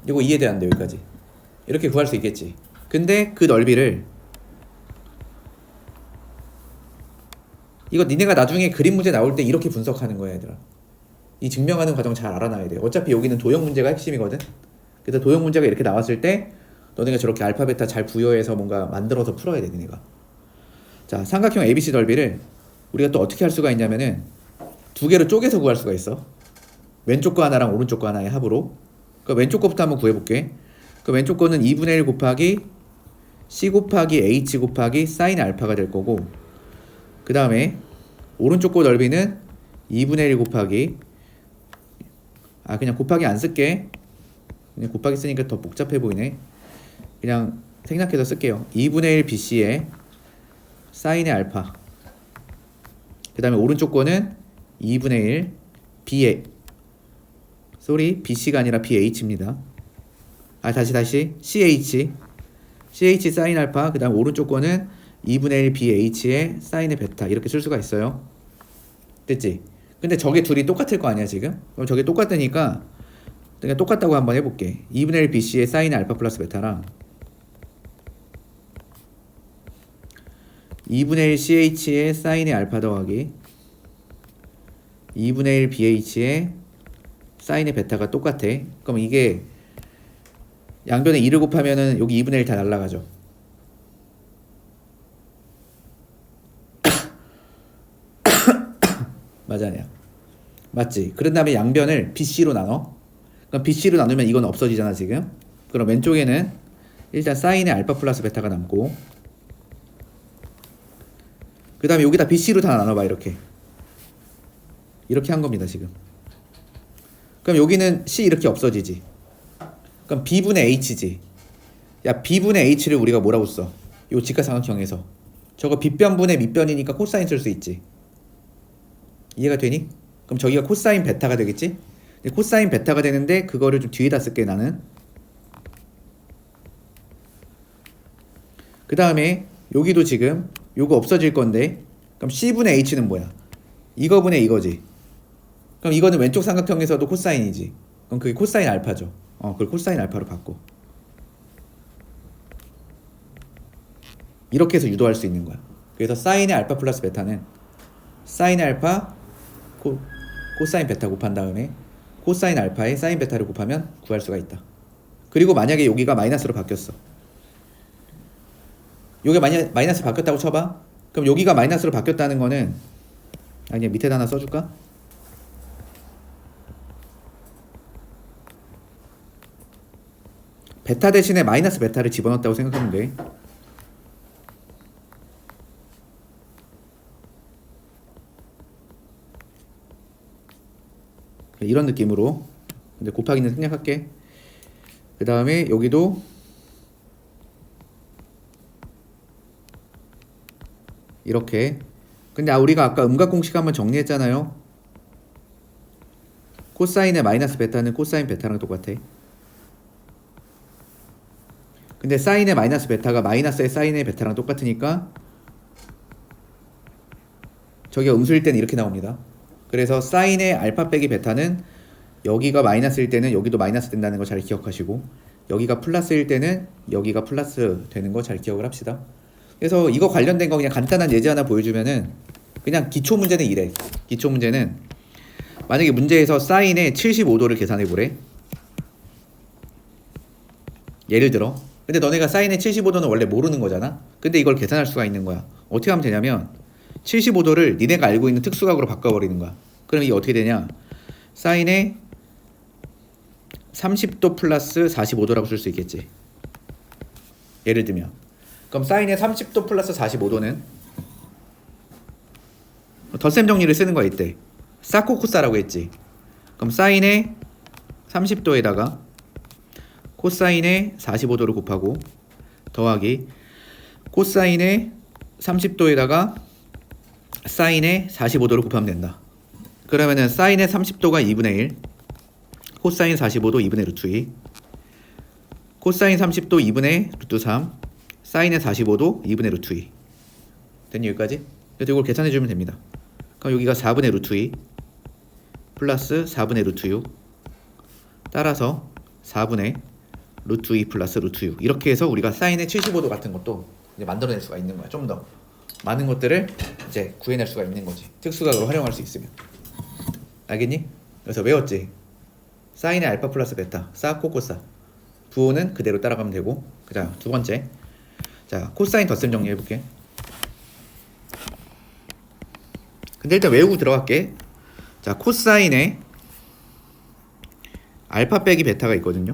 이거 이해돼 안 돼? 여기까지 이렇게 구할 수 있겠지. 근데 그 넓이를, 이거 니네가 나중에 그림 문제 나올 때 이렇게 분석하는 거야 얘들아. 이 증명하는 과정 잘 알아놔야 돼. 어차피 여기는 도형 문제가 핵심이거든. 그래서 도형 문제가 이렇게 나왔을 때 너네가 저렇게 알파 베타 잘 부여해서 뭔가 만들어서 풀어야 돼 니네가. 자, 삼각형 ABC 넓이를 우리가 또 어떻게 할 수가 있냐면은 두 개로 쪼개서 구할 수가 있어. 왼쪽 거 하나랑 오른쪽 거 하나의 합으로. 그러니까 왼쪽 거부터 한번 구해볼게. 그 왼쪽 거는 2분의 1 곱하기 C 곱하기 H 곱하기 사인 알파가 될 거고, 그 다음에 오른쪽 거 넓이는 2분의 1 곱하기, 그냥 곱하기 안 쓸게. 그냥 곱하기 쓰니까 더 복잡해 보이네. 그냥 생략해서 쓸게요. 2분의 1 BC에 사인의 알파. 그 다음에 오른쪽 거는 2분의 1 BA, BC가 아니라 BH입니다. 다시 CH 사인 알파. 그 다음 오른쪽 거는 2분의 1 BH의 사인의 베타 이렇게 쓸 수가 있어요. 됐지? 근데 저게 둘이 똑같을 거 아니야 지금? 그럼 저게 똑같으니까 그냥 똑같다고 한번 해볼게. 2분의 1 BC의 사인의 알파 플러스 베타랑 2분의 1 CH의 사인의 알파 더하기 2분의 1 BH의 사인의 베타가 똑같아. 그럼 이게 양변에 2를 곱하면은 여기 2분의 1 다 날라가죠. 맞아, 아니야? 맞지? 그런 다음에 양변을 BC로 나눠. 그럼 BC로 나누면 이건 없어지잖아 지금. 그럼 왼쪽에는 일단 사인의 알파 플러스 베타가 남고, 그 다음에 여기다 BC로 다 나눠봐. 이렇게 한 겁니다 지금. 그럼 여기는 C 이렇게 없어지지. 그럼 B분의 H지. 야, B분의 H를 우리가 뭐라고 써? 요 직각삼각형에서 저거 빗변분의 밑변이니까 코사인 쓸 수 있지. 이해가 되니? 그럼 저기가 코사인 베타가 되겠지? 근데 코사인 베타가 되는데 그거를 좀 뒤에다 쓸게 나는. 그 다음에 여기도 지금 요거 없어질 건데, 그럼 C분의 H는 뭐야? 이거분의 이거지. 그럼 이거는 왼쪽 삼각형에서도 코사인이지. 그럼 그게 코사인 알파죠. 그걸 코사인 알파로 바꿔. 이렇게 해서 유도할 수 있는 거야. 그래서 사인의 알파 플러스 베타는 사인 알파 코사인 베타 곱한 다음에 코사인 알파에 사인 베타를 곱하면 구할 수가 있다. 그리고 만약에 여기가 마이너스로 바뀌었어. 요게 마이너스 바뀌었다고 쳐봐. 그럼 여기가 마이너스로 바뀌었다는 거는 그냥 밑에다 하나 써줄까? 베타 대신에 마이너스 베타를 집어넣었다고 생각하면 돼. 이런 느낌으로. 근데 곱하기는 생략할게. 그 다음에 여기도 이렇게. 근데 우리가 아까 음각 공식 한번 정리했잖아요. 코사인의 마이너스 베타는 코사인 베타랑 똑같아. 근데 사인의 마이너스 베타가 마이너스의 사인의 베타랑 똑같으니까 저기가 음수일 때는 이렇게 나옵니다. 그래서 사인의 알파 빼기 베타는 여기가 마이너스일 때는 여기도 마이너스 된다는 거 잘 기억하시고, 여기가 플러스일 때는 여기가 플러스 되는 거 잘 기억을 합시다. 그래서 이거 관련된 거 그냥 간단한 예제 하나 보여주면은, 그냥 기초 문제는 이래. 기초 문제는 만약에 문제에서 사인의 75도를 계산해 보래. 예를 들어. 근데 너네가 사인의 75도는 원래 모르는 거잖아. 근데 이걸 계산할 수가 있는 거야. 어떻게 하면 되냐면 75도를 니네가 알고 있는 특수각으로 바꿔버리는 거야. 그럼 이게 어떻게 되냐? 사인의 30도 플러스 45도라고 쓸 수 있겠지. 예를 들면. 그럼 사인의 30도 플러스 45도는 덧셈 정리를 쓰는 거야 이때. 사코코사라고 했지. 그럼 사인의 30도에다가 코사인의 45도를 곱하고 더하기 코사인의 30도에다가 사인의 45도를 곱하면 된다. 그러면은 사인의 30도가 2분의 1, 코사인 45도 2분의 루트 2, 코사인 30도 2분의 루트 3, 사인의 45도 2분의 루트 2. 됐니 여기까지? 그래서 이걸 계산해주면 됩니다. 그럼 여기가 4분의 루트 2 플러스 4분의 루트 6, 따라서 4분의 루트 2 플러스 루트 6. 이렇게 해서 우리가 사인의 75도 같은 것도 이제 만들어낼 수가 있는 거야. 좀 더 많은 것들을 이제 구해낼 수가 있는 거지. 특수각으로 활용할 수 있으면. 알겠니? 그래서 외웠지? 사인의 알파 플러스 베타, 사 코코사. 부호는 그대로 따라가면 되고. 자, 두 번째. 자, 코사인 덧셈 정리해볼게. 근데 일단 외우고 들어갈게. 자, 코사인의 알파 빼기 베타가 있거든요.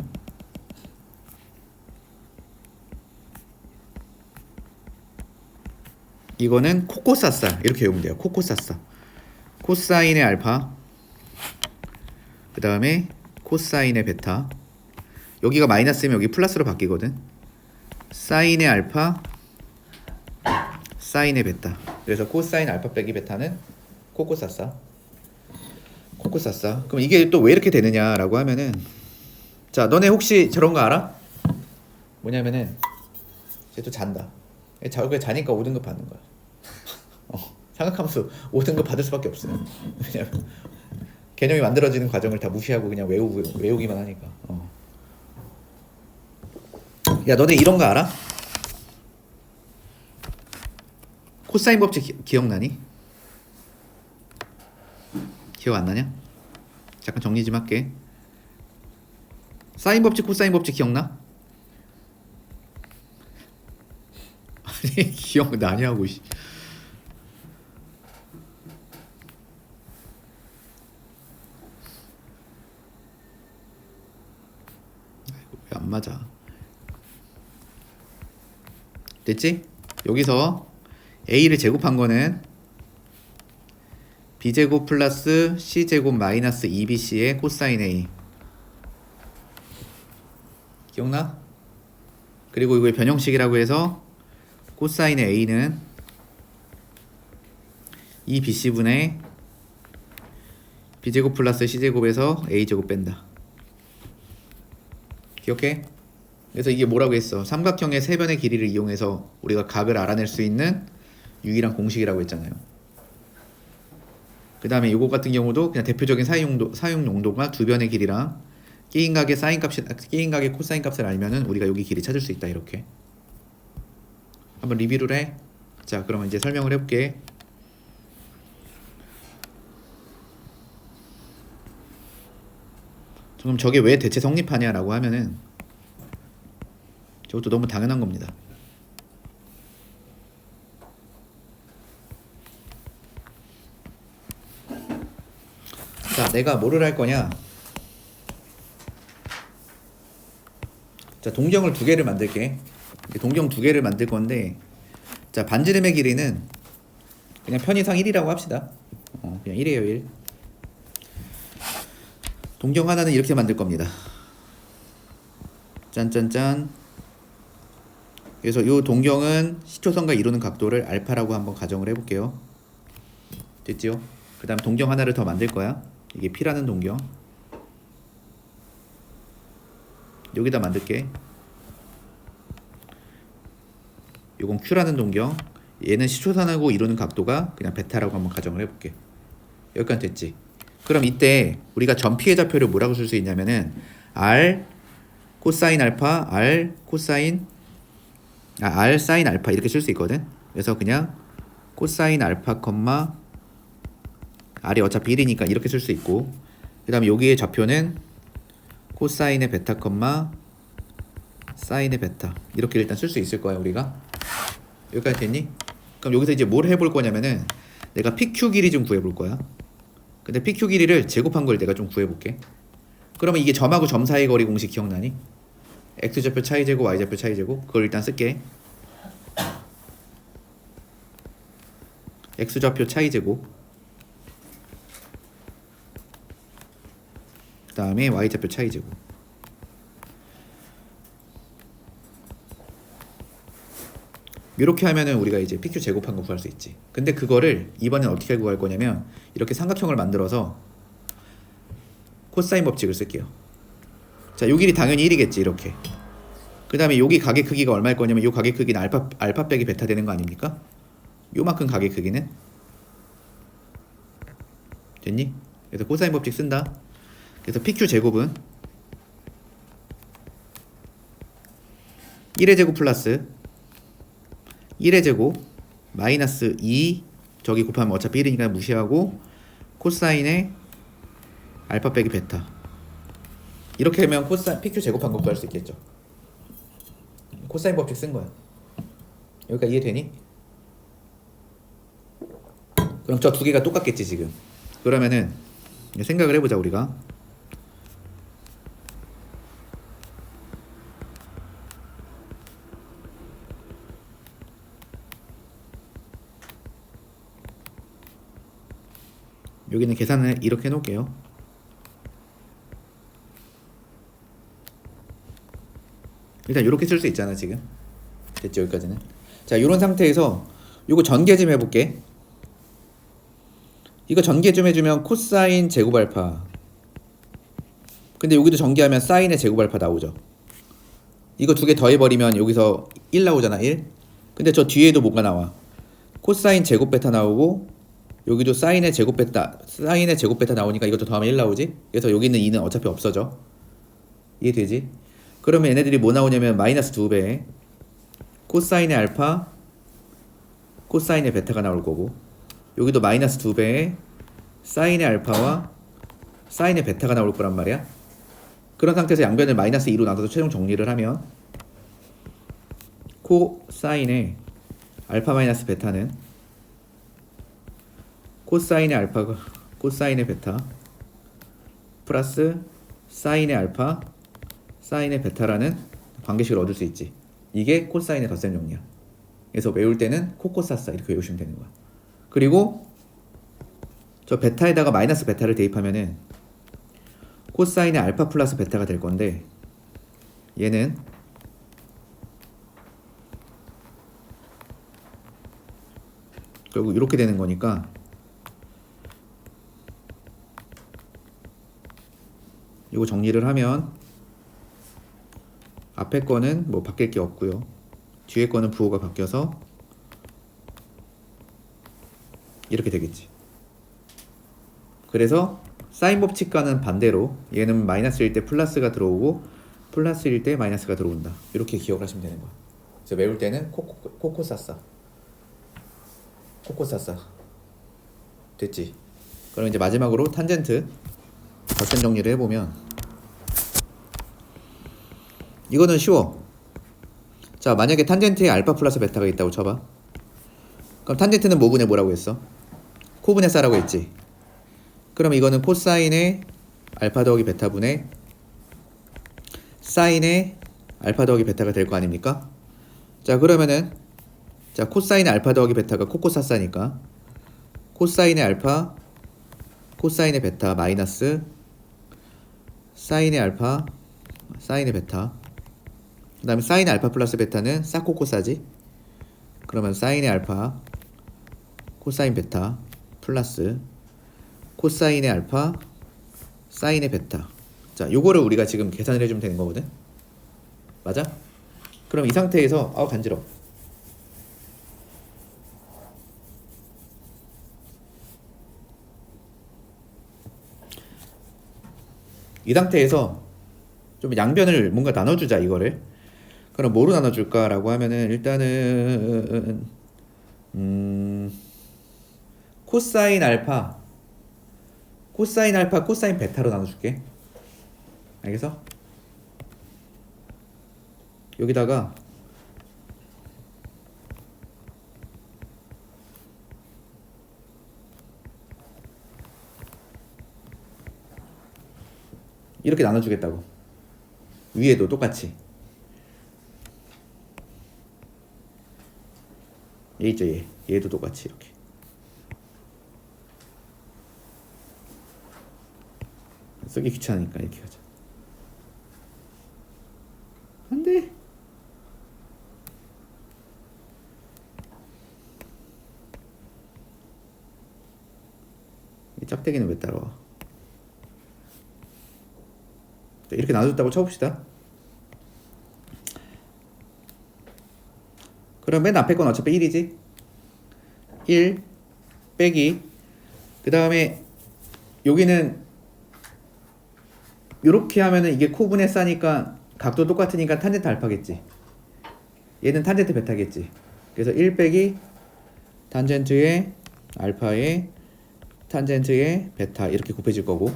이거는 코코사사 이렇게 외우면 돼요. 코코사사. 코사인의 알파, 그 다음에 코사인의 베타. 여기가 마이너스면 여기 플러스로 바뀌거든. 사인의 알파, 사인의 베타. 그래서 코사인 알파 빼기 베타는 코코사사. 코코사사. 그럼 이게 또 왜 이렇게 되느냐라고 하면은, 자, 너네 혹시 저런 거 알아? 뭐냐면은 쟤 또 잔다. 저게 자니까 5등급 받는 거야. 삼각함수 5등급 받을 수밖에 없어요. 왜냐면 개념이 만들어지는 과정을 다 무시하고 그냥 외우기만 하니까. 야, 너네 이런 거 알아? 코사인 법칙 기억나니? 기억 안 나냐? 잠깐 정리 좀 할게. 사인 법칙, 코사인 법칙 기억나? 아니, 기억나냐고. 왜 안 맞아? 됐지? 여기서 a를 제곱한 거는 b제곱 플러스 c제곱 마이너스 2bc의 코사인 a. 기억나? 그리고 이거 변형식이라고 해서 코사인의 a는 2bc분의 b제곱 플러스 c제곱에서 a제곱 뺀다. 기억해? 그래서 이게 뭐라고 했어? 삼각형의 세 변의 길이를 이용해서 우리가 각을 알아낼 수 있는 유일한 공식이라고 했잖아요. 그 다음에 이거 같은 경우도 그냥 대표적인 사용 용도가 두 변의 길이랑 끼인각의 끼인각의 코사인 값을 알면은 우리가 여기 길이 찾을 수 있다. 이렇게 한번 리뷰를 해. 자, 그러면 이제 설명을 해볼게. 그럼 저게 왜 대체 성립하냐라고 하면은 저것도 너무 당연한 겁니다. 자, 내가 뭐를 할 거냐? 자, 동경을 두 개를 만들게. 동경 두 개를 만들 건데, 자, 반지름의 길이는 그냥 편의상 1이라고 합시다. 그냥 1이에요, 1. 동경 하나는 이렇게 만들 겁니다. 짠짠짠. 그래서 이 동경은 시초선과 이루는 각도를 알파라고 한번 가정을 해볼게요. 됐지요? 그 다음 동경 하나를 더 만들 거야. 이게 P라는 동경. 여기다 만들게. 요건 Q라는 동경. 얘는 시초선하고 이루는 각도가 그냥 베타라고 한번 가정을 해볼게. 여기까지 됐지? 그럼 이때 우리가 전피의 좌표를 뭐라고 쓸 수 있냐면은 R 코사인 알파, R 코사인 R 사인 알파 이렇게 쓸 수 있거든. 그래서 그냥 코사인 알파 컴마 R이 어차피 1이니까 이렇게 쓸 수 있고, 그 다음에 여기의 좌표는 코사인의 베타 컴마 사인의 베타 이렇게 일단 쓸 수 있을 거야 우리가. 여기까지 됐니? 그럼 여기서 이제 뭘 해볼 거냐면은 내가 PQ 길이 좀 구해볼 거야. 근데 PQ 길이를 제곱한 걸 내가 좀 구해볼게. 그러면 이게 점하고 점 사이 거리 공식 기억나니? X좌표 차이 제곱, Y좌표 차이 제곱. 그걸 일단 쓸게. X좌표 차이 제곱, 그 다음에 Y좌표 차이 제곱. 이렇게 하면은 우리가 이제 PQ 제곱한 거 구할 수 있지. 근데 그거를 이번엔 어떻게 구할 거냐면 이렇게 삼각형을 만들어서 코사인 법칙을 쓸게요. 자, 요 길이 당연히 1이겠지 이렇게. 그 다음에 여기 가게 크기가 얼마일 거냐면 요 가게 크기는 알파 빼기 베타 되는 거 아닙니까? 요만큼 가게 크기는 됐니? 그래서 코사인 법칙 쓴다. 그래서 PQ 제곱은 1의 제곱 플러스 1의 제곱 마이너스 2 저기 곱하면 어차피 1이니까 무시하고 코사인의 알파 빼기 베타. 이렇게 하면 PQ 제곱한 거 구할 수 있겠죠. 코사인 법칙 쓴 거야. 여기까지 이해되니? 그럼 저 두 개가 똑같겠지 지금. 그러면은 생각을 해보자 우리가. 여기는 계산을 이렇게 해놓을게요. 일단 이렇게 쓸 수 있잖아 지금. 됐죠 여기까지는. 자, 이런 상태에서 요거 전개 좀 해볼게. 이거 전개 좀 해주면 코사인 제곱 알파. 근데 여기도 전개하면 사인의 제곱 알파 나오죠. 이거 두 개 더해버리면 여기서 1 나오잖아 1. 근데 저 뒤에도 뭐가 나와? 코사인 제곱 베타 나오고 여기도 사인의 제곱 베타 나오니까 이것도 더하면 1 나오지? 그래서 여기 있는 2는 어차피 없어져. 이해되지? 그러면 얘네들이 뭐 나오냐면 마이너스 2배 코사인의 알파 코사인의 베타가 나올 거고, 여기도 마이너스 2배의 사인의 알파와 사인의 베타가 나올 거란 말이야. 그런 상태에서 양변을 마이너스 2로 나눠서 최종 정리를 하면 코사인의 알파 마이너스 베타는 코사인의 알파가 코사인의 베타 플러스 사인의 알파 사인의 베타라는 관계식을 얻을 수 있지. 이게 코사인의 덧셈 정리야. 그래서 외울 때는 코코사사 이렇게 외우시면 되는 거야. 그리고 저 베타에다가 마이너스 베타를 대입하면은 코사인의 알파 플러스 베타가 될 건데, 얘는 결국 이렇게 되는 거니까 이거 정리를 하면 앞에 거는 뭐 바뀔 게 없고요. 뒤에 거는 부호가 바뀌어서 이렇게 되겠지. 그래서 사인 법칙과는 반대로 얘는 마이너스일 때 플러스가 들어오고 플러스일 때 마이너스가 들어온다. 이렇게 기억을 하시면 되는 거야. 그래서 외울 때는 코코사사 됐지? 그럼 이제 마지막으로 탄젠트 덧셈 정리를 해보면 이거는 쉬워. 자, 만약에 탄젠트에 알파 플러스 베타가 있다고 쳐봐. 그럼 탄젠트는 모분의 뭐라고 했어? 코분의 사라고 했지. 그럼 이거는 코사인의 알파 더하기 베타분의 사인의 알파 더하기 베타가 될 거 아닙니까? 자, 그러면은 자, 코사인의 알파 더하기 베타가 코코사사니까 코사인의 알파 코사인의 베타 마이너스 사인의 알파 사인의 베타, 그 다음에 사인의 알파 플러스 베타는 사코코사지. 그러면 사인의 알파 코사인 베타 플러스 코사인의 알파 사인의 베타. 자, 요거를 우리가 지금 계산을 해주면 되는 거거든. 맞아? 그럼 이 상태에서 간지러워. 이 상태에서 좀 양변을 뭔가 나눠주자 이거를. 그럼 뭐로 나눠줄까라고 하면은 일단은 코사인 알파 코사인 베타로 나눠줄게. 알겠어? 여기다가 이렇게 나눠주겠다고. 위에도 똑같이. 얘 있죠, 얘도 똑같이 이렇게. 쓰기 귀찮으니까 이렇게 하자. 안 돼. 이 짝대기는 왜 따라와? 이렇게 나눠줬다고 쳐봅시다. 그럼 맨 앞에 건 어차피 1이지. 1 빼기, 그 다음에 여기는 요렇게 하면은 이게 코분의 싸니까 각도 똑같으니까 탄젠트 알파겠지. 얘는 탄젠트 베타겠지. 그래서 1 빼기 탄젠트의 알파의 탄젠트의 베타 이렇게 곱해질 거고,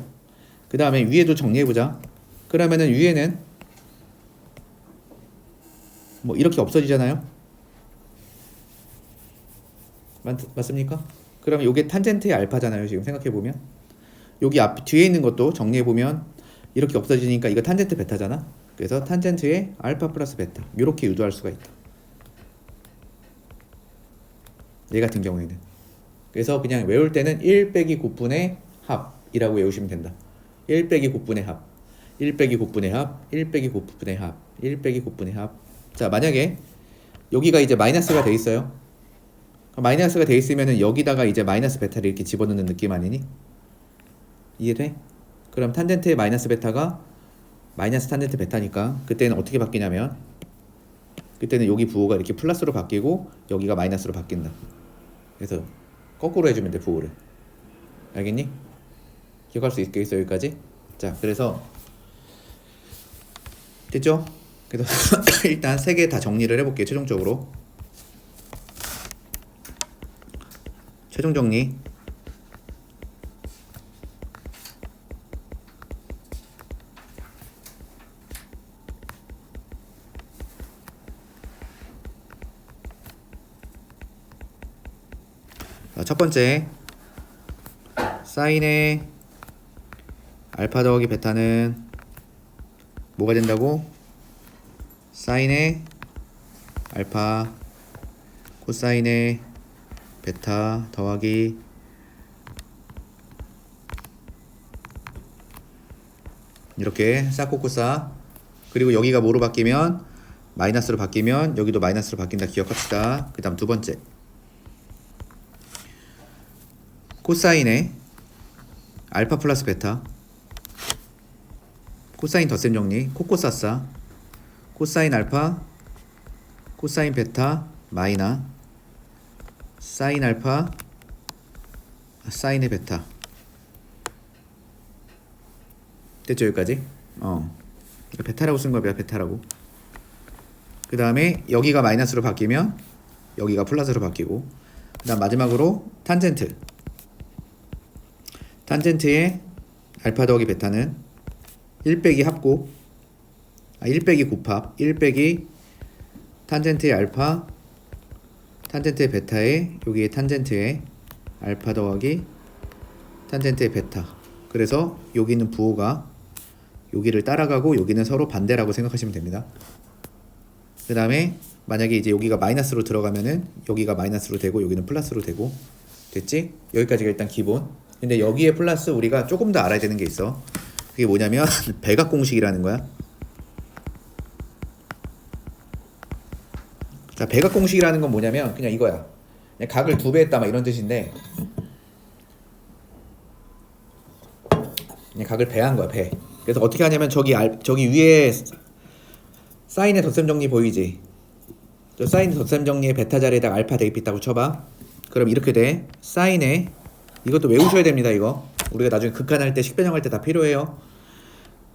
그 다음에 위에도 정리해보자. 그러면은 위에는 뭐 이렇게 없어지잖아요. 맞습니까? 그러면 요게 탄젠트의 알파잖아요. 지금 생각해보면 여기 앞 뒤에 있는 것도 정리해보면 이렇게 없어지니까 이거 탄젠트 베타잖아. 그래서 탄젠트의 알파 플러스 베타 이렇게 유도할 수가 있다. 얘 같은 경우에는. 그래서 그냥 외울 때는 1 빼기 곱분의 합이라고 외우시면 된다. 1 빼기 곱분의 합, 1 빼기 곱분의 합, 1 빼기 곱분의 합, 1 빼기 곱분의 합. 자, 만약에 여기가 이제 마이너스가 돼 있어요. 마이너스가 돼 있으면은 여기다가 이제 마이너스 베타를 이렇게 집어넣는 느낌 아니니? 이해돼? 그럼 탄젠트의 마이너스 베타가 마이너스 탄젠트 베타니까 그때는 어떻게 바뀌냐면 그때는 여기 부호가 이렇게 플러스로 바뀌고 여기가 마이너스로 바뀐다. 그래서 거꾸로 해주면 돼, 부호를. 알겠니? 기억할 수 있겠어, 여기까지? 자, 그래서 됐죠? 그래서 일단 3개 다 정리를 해볼게요. 최종적으로 최종 정리. 첫 번째, 사인의 알파 더하기 베타는 뭐가 된다고? 사인의 알파 코사인의 베타 더하기 이렇게 사코코사. 그리고 여기가 뭐로 바뀌면 마이너스로 바뀌면 여기도 마이너스로 바뀐다. 기억합시다. 그 다음 두 번째, 코사인의 알파 플러스 베타 코사인 덧셈 정리 코코사사 코사인 알파 코사인 베타 마이너 사인 알파 사인의 베타. 됐죠? 여기까지? 베타라고 쓴 거야. 베타라고. 그 다음에 여기가 마이너스로 바뀌면 여기가 플러스로 바뀌고, 그 다음 마지막으로 탄젠트의 알파 더하기 베타는 1 빼기 합곱 1 빼기 곱합 1 빼기 탄젠트의 알파 탄젠트의 베타에 여기에 탄젠트의 알파 더하기 탄젠트의 베타. 그래서 여기 있는 부호가 여기를 따라가고 여기는 서로 반대라고 생각하시면 됩니다. 그 다음에 만약에 이제 여기가 마이너스로 들어가면은 여기가 마이너스로 되고 여기는 플러스로 되고. 됐지? 여기까지가 일단 기본. 근데 여기에 플러스 우리가 조금 더 알아야 되는 게 있어. 그게 뭐냐면 배각 공식이라는 거야. 자, 배각 공식이라는 건 뭐냐면 그냥 이거야. 그냥 각을 2배 했다 막 이런 뜻인데 그냥 각을 배한 거야, 배. 그래서 어떻게 하냐면 저기 위에 사인의 덧셈 정리 보이지? 저 사인 덧셈 정리의 베타 자리에다가 알파 대입했다고 쳐봐. 그럼 이렇게 돼. 사인의 이것도 외우셔야 됩니다. 이거 우리가 나중에 극한할 때 식변형할 때 다 필요해요.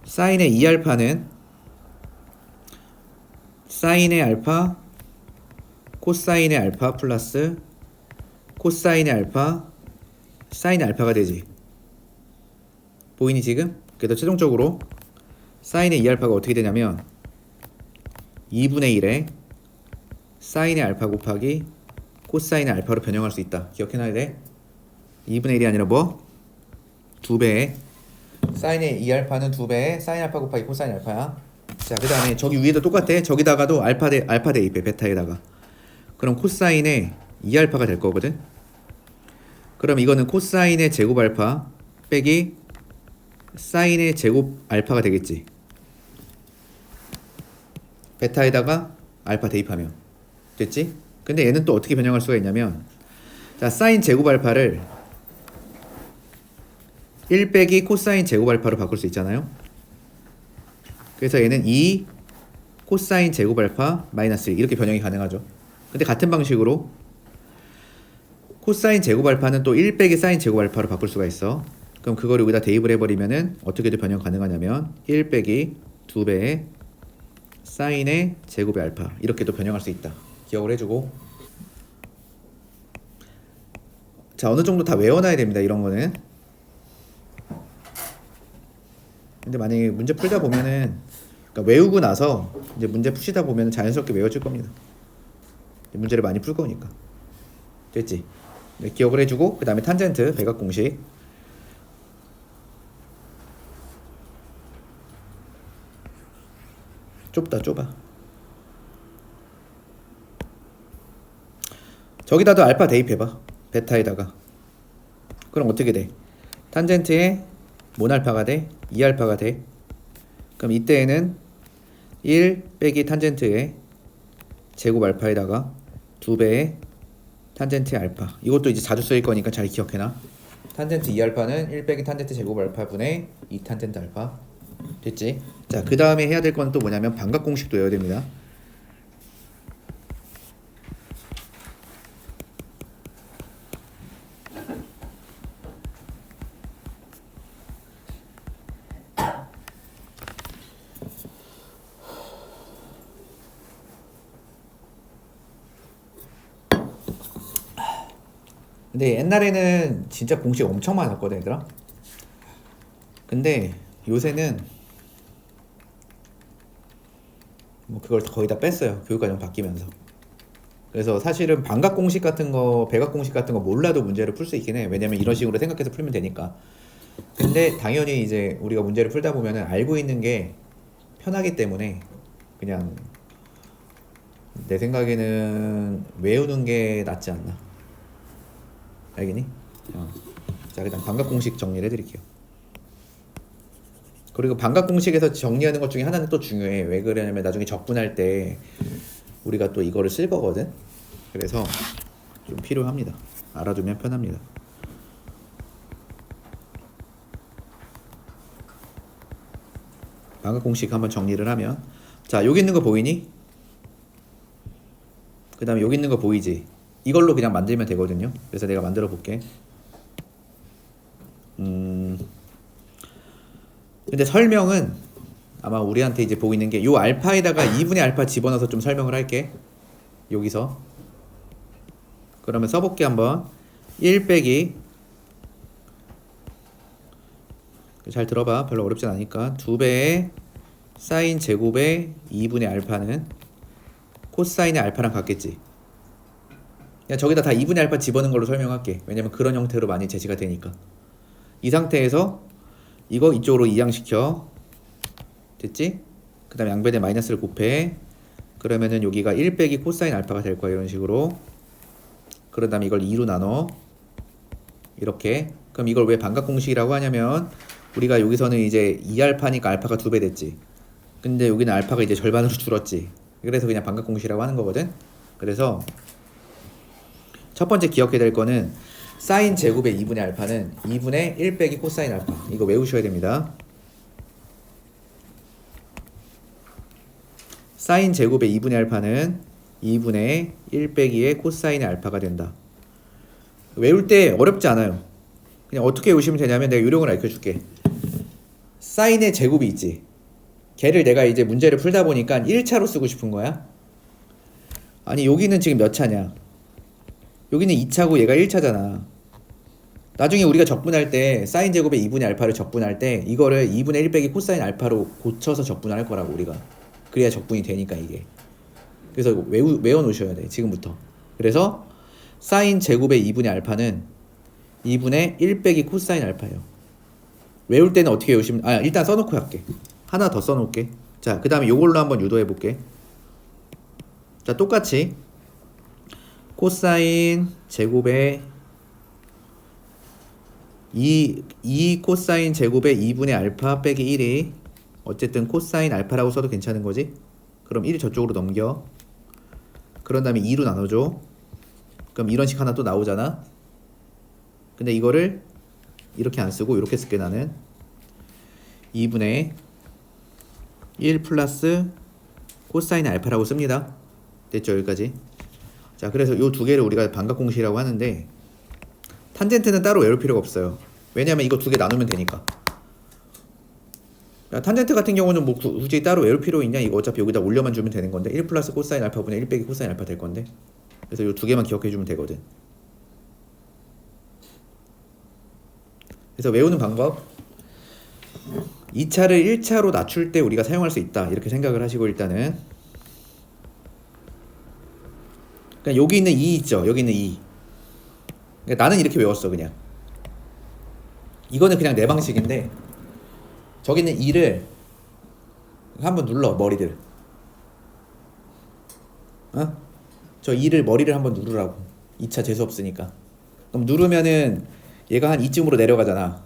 사인의 2알파는 사인의 알파 코사인의 알파 플러스 코사인의 알파 사인의 알파가 되지. 보이니 지금? 그래서 최종적으로 사인의 2알파가 어떻게 되냐면 2분의 1에 사인의 알파 곱하기 코사인의 알파로 변형할 수 있다. 기억해놔야 돼. 2분의 1이 아니라 뭐? 2배에 사인의 2알파는 2배에 사인 알파 곱하기 코사인 알파야. 자, 그 다음에 저기 위에도 똑같아. 저기다가도 알파 대입해. 베타에다가. 그럼 코사인의 2알파가 될 거거든. 그럼 이거는 코사인의 제곱 알파 빼기 사인의 제곱 알파가 되겠지. 베타에다가 알파 대입하면 됐지? 근데 얘는 또 어떻게 변형할 수가 있냐면 자, 사인 제곱 알파를 1 빼기 코사인 제곱 알파로 바꿀 수 있잖아요. 그래서 얘는 2 코사인 제곱 알파 마이너스 1 이렇게 변형이 가능하죠. 근데 같은 방식으로 코사인 제곱 알파는 또 1 빼기 사인 제곱 알파로 바꿀 수가 있어. 그럼 그거를 여기다 대입을 해버리면은 어떻게도 변형 가능하냐면 1 빼기 2배의 사인의 제곱의 알파 이렇게도 변형할 수 있다. 기억을 해주고. 자, 어느 정도 다 외워놔야 됩니다. 이런 거는. 근데 만약에 문제 풀다 보면은 그러니까 외우고 나서 이제 문제 푸시다 보면 자연스럽게 외워질 겁니다. 문제를 많이 풀 거니까. 됐지? 네, 기억을 해주고 그 다음에 탄젠트 배각 공식. 좁아. 저기다도 알파 대입해봐. 베타에다가. 그럼 어떻게 돼? 탄젠트에 몬알파가 돼? 2알파가 돼? 그럼 이때에는 1 빼기 탄젠트의 제곱 알파에다가 2배의 탄젠트 알파. 이것도 이제 자주 쓰일 거니까 잘 기억해놔. 탄젠트 2알파는 1 빼기 탄젠트 제곱 알파 분의 2 탄젠트 알파. 됐지? 자, 그 다음에 해야 될 건 또 뭐냐면 반각 공식도 외워야 됩니다. 근데 옛날에는 진짜 공식 엄청 많았거든, 얘들아. 근데 요새는 뭐 그걸 거의 다 뺐어요. 교육과정 바뀌면서. 그래서 사실은 반각 공식 같은 거, 배각 공식 같은 거 몰라도 문제를 풀 수 있긴 해. 왜냐면 이런 식으로 생각해서 풀면 되니까. 근데 당연히 이제 우리가 문제를 풀다 보면은 알고 있는 게 편하기 때문에 그냥 내 생각에는 외우는 게 낫지 않나. 알겠니? 자, 일단 반각 공식 정리를 해드릴게요. 그리고 반각 공식에서 정리하는 것 중에 하나는 또 중요해. 왜 그러냐면 나중에 적분할 때 우리가 또 이거를 쓸 거거든. 그래서 좀 필요합니다. 알아두면 편합니다. 반각 공식 한번 정리를 하면 자, 여기 있는 거 보이니? 그 다음에 여기 있는 거 보이지? 이걸로 그냥 만들면 되거든요. 그래서 내가 만들어 볼게. 근데 설명은 아마 우리한테 이제 보이는 게 요 알파에다가 2분의 알파 집어넣어서 좀 설명을 할게. 여기서. 그러면 써볼게 한번. 1 빼기 잘 들어봐. 별로 어렵진 않으니까 2배의 사인 제곱의 2분의 알파는 코사인의 알파랑 같겠지. 그냥 저기다 다 2분의 알파 집어넣은 걸로 설명할게. 왜냐면 그런 형태로 많이 제시가 되니까. 이 상태에서 이거 이쪽으로 이양시켜. 됐지? 그 다음에 양변에 마이너스를 곱해. 그러면은 여기가 1 빼기 코사인 알파가 될 거야. 이런 식으로. 그런 다음에 이걸 2로 나눠. 이렇게. 그럼 이걸 왜 반각공식이라고 하냐면 우리가 여기서는 이제 2알파니까 알파가 2배 됐지. 근데 여기는 알파가 이제 절반으로 줄었지. 그래서 그냥 반각공식이라고 하는 거거든. 그래서 첫 번째 기억해야 될 거는 사인 제곱의 2분의 알파는 2분의 1 빼기 코사인 알파. 이거 외우셔야 됩니다. 사인 제곱의 2분의 알파는 2분의 1 빼기의 코사인의 알파가 된다. 외울 때 어렵지 않아요. 그냥 어떻게 외우시면 되냐면 내가 요령을 알려줄게. 사인의 제곱이 있지. 걔를 내가 이제 문제를 풀다 보니까 1차로 쓰고 싶은 거야. 아니 여기는 지금 몇 차냐? 여기는 2차고 얘가 1차잖아. 나중에 우리가 적분할 때 사인 제곱의 2분의 알파를 적분할 때 이거를 2분의 1 빼기 코사인 알파로 고쳐서 적분할 거라고 우리가. 그래야 적분이 되니까 이게. 그래서 외워 놓으셔야 돼 지금부터. 그래서 사인 제곱의 2분의 알파는 2분의 1 빼기 코사인 알파예요. 외울 때는 어떻게 외우시면 일단 써놓고 할게. 하나 더 써놓을게. 자, 그 다음에 요걸로 한번 유도해 볼게. 자, 똑같이 코사인 제곱의 2 코사인 제곱의 2분의 알파 빼기 1이 어쨌든 코사인 알파라고 써도 괜찮은 거지. 그럼 1이 저쪽으로 넘겨. 그런 다음에 2로 나눠줘. 그럼 이런 식 하나 또 나오잖아. 근데 이거를 이렇게 안 쓰고 이렇게 쓸게. 나는 2분의 1 플러스 코사인 알파라고 씁니다. 됐죠? 여기까지. 자, 그래서 요 두 개를 우리가 반각공식이라고 하는데 탄젠트는 따로 외울 필요가 없어요. 왜냐면 이거 두 개 나누면 되니까. 탄젠트 같은 경우는 뭐 굳이 따로 외울 필요 있냐? 이거 어차피 여기다 올려만 주면 되는 건데 1 플러스 코사인 알파분의 1 빼기 코사인 알파 될 건데. 그래서 요 두 개만 기억해 주면 되거든. 그래서 외우는 방법 2차를 1차로 낮출 때 우리가 사용할 수 있다. 이렇게 생각을 하시고 일단은 그러니까 여기 있는 2 있죠. 여기 있는 2. 그러니까 나는 이렇게 외웠어 그냥. 이거는 그냥 내 방식인데 저기 있는 2를 한번 눌러 머리를. 저 2를 머리를 한번 누르라고. 2차 재수 없으니까. 그럼 누르면은 얘가 한 2쯤으로 내려가잖아.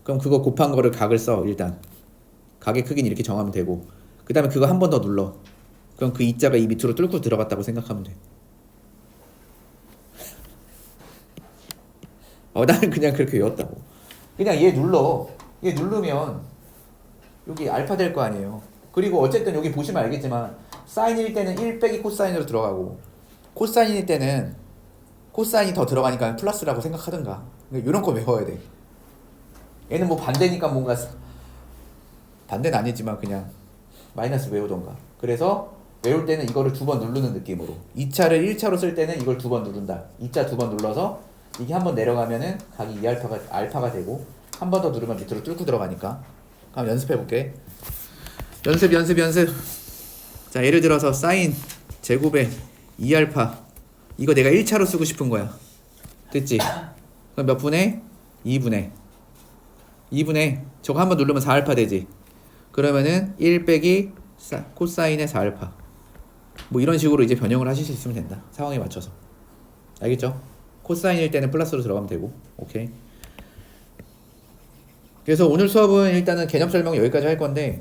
그럼 그거 곱한 거를 각을 써. 일단 각의 크기는 이렇게 정하면 되고 그 다음에 그거 한 번 더 눌러. 그럼 그 2자가 이 밑으로 뚫고 들어갔다고 생각하면 돼. 나는 그냥 그렇게 외웠다고. 그냥 얘 눌러. 얘 누르면 여기 알파 될 거 아니에요. 그리고 어쨌든 여기 보시면 알겠지만 사인일 때는 1 빼기 코사인으로 들어가고 코사인일 때는 코사인이 더 들어가니까 플러스라고 생각하든가. 이런 거 외워야 돼. 얘는 뭐 반대니까 뭔가 반대는 아니지만 그냥 마이너스 외우던가. 그래서 외울 때는 이거를 두 번 누르는 느낌으로 2차를 1차로 쓸 때는 이걸 두 번 누른다. 2차 두 번 눌러서 이게 한 번 내려가면은 각이 2알파가 알파가 되고 한 번 더 누르면 밑으로 뚫고 들어가니까. 한번 연습해 볼게. 연습. 자, 예를 들어서 사인 제곱의 2알파 이거 내가 1차로 쓰고 싶은 거야. 됐지? 그럼 몇 분의? 2분의 저거 한번 누르면 4알파 되지. 그러면은 1 빼기 코사인의 4알파 뭐 이런 식으로 이제 변형을 하실 수 있으면 된다. 상황에 맞춰서. 알겠죠? 코사인일 때는 플러스로 들어가면 되고. 오케이. 그래서 오늘 수업은 일단은 개념 설명 여기까지 할 건데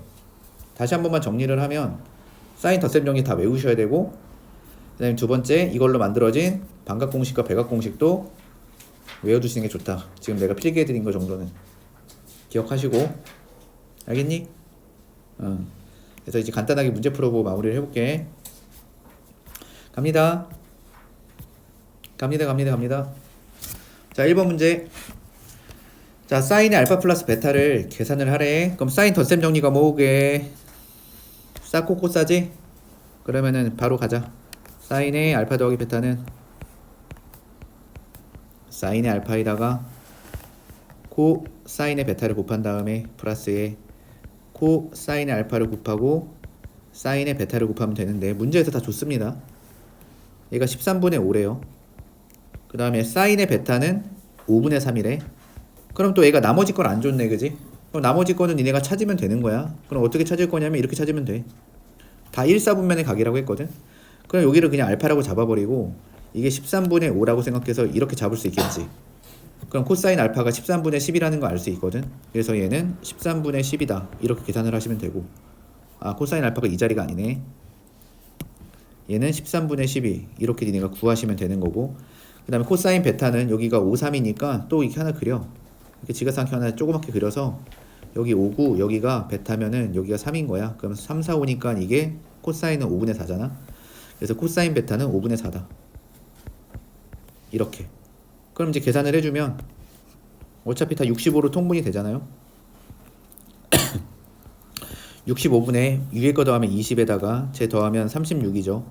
다시 한 번만 정리를 하면 사인 덧셈 정리 다 외우셔야 되고 그 다음에 두 번째 이걸로 만들어진 반각공식과 백각공식도 외워두시는 게 좋다. 지금 내가 필기해드린 거 정도는 기억하시고. 알겠니? 그래서 이제 간단하게 문제 풀어보고 마무리를 해볼게. 갑니다. 자, 1번 문제. 자, 사인의 알파 플러스 베타를 계산을 하래. 그럼 사인 덧셈 정리가 뭐게? 싸코코싸지? 그러면은 바로 가자. 사인의 알파 더하기 베타는 사인의 알파에다가 코사인의 베타를 곱한 다음에 플러스에 코사인의 알파를 곱하고 사인의 베타를 곱하면 되는데 문제에서 다 줬습니다. 얘가 13분의 5래요. 그 다음에 사인의 베타는 5분의 3이래. 그럼 또 얘가 나머지 걸 안 줬네, 그지? 그럼 나머지 거는 니네가 찾으면 되는 거야. 그럼 어떻게 찾을 거냐면 이렇게 찾으면 돼. 다 1사분면의 각이라고 했거든. 그럼 여기를 그냥 알파라고 잡아버리고 이게 13분의 5라고 생각해서 이렇게 잡을 수 있겠지. 그럼 코사인 알파가 13분의 10이라는 거 알 수 있거든. 그래서 얘는 13분의 10이다 이렇게 계산을 하시면 되고, 아 코사인 알파가 이 자리가 아니네. 얘는 13분의 12 이렇게 니네가 구하시면 되는 거고, 그 다음에 코사인 베타는 여기가 5, 3이니까 또 이렇게 하나 그려. 이렇게 지그상표 하나 조그맣게 그려서 여기 5고 여기가 베타면은 여기가 3인 거야. 그럼 3, 4, 5니까 이게 코사인은 5분의 4잖아. 그래서 코사인 베타는 5분의 4다. 이렇게. 그럼 이제 계산을 해주면 어차피 다 65로 통분이 되잖아요. 65분의 위에 거 더하면 20에다가 제 더하면 36이죠.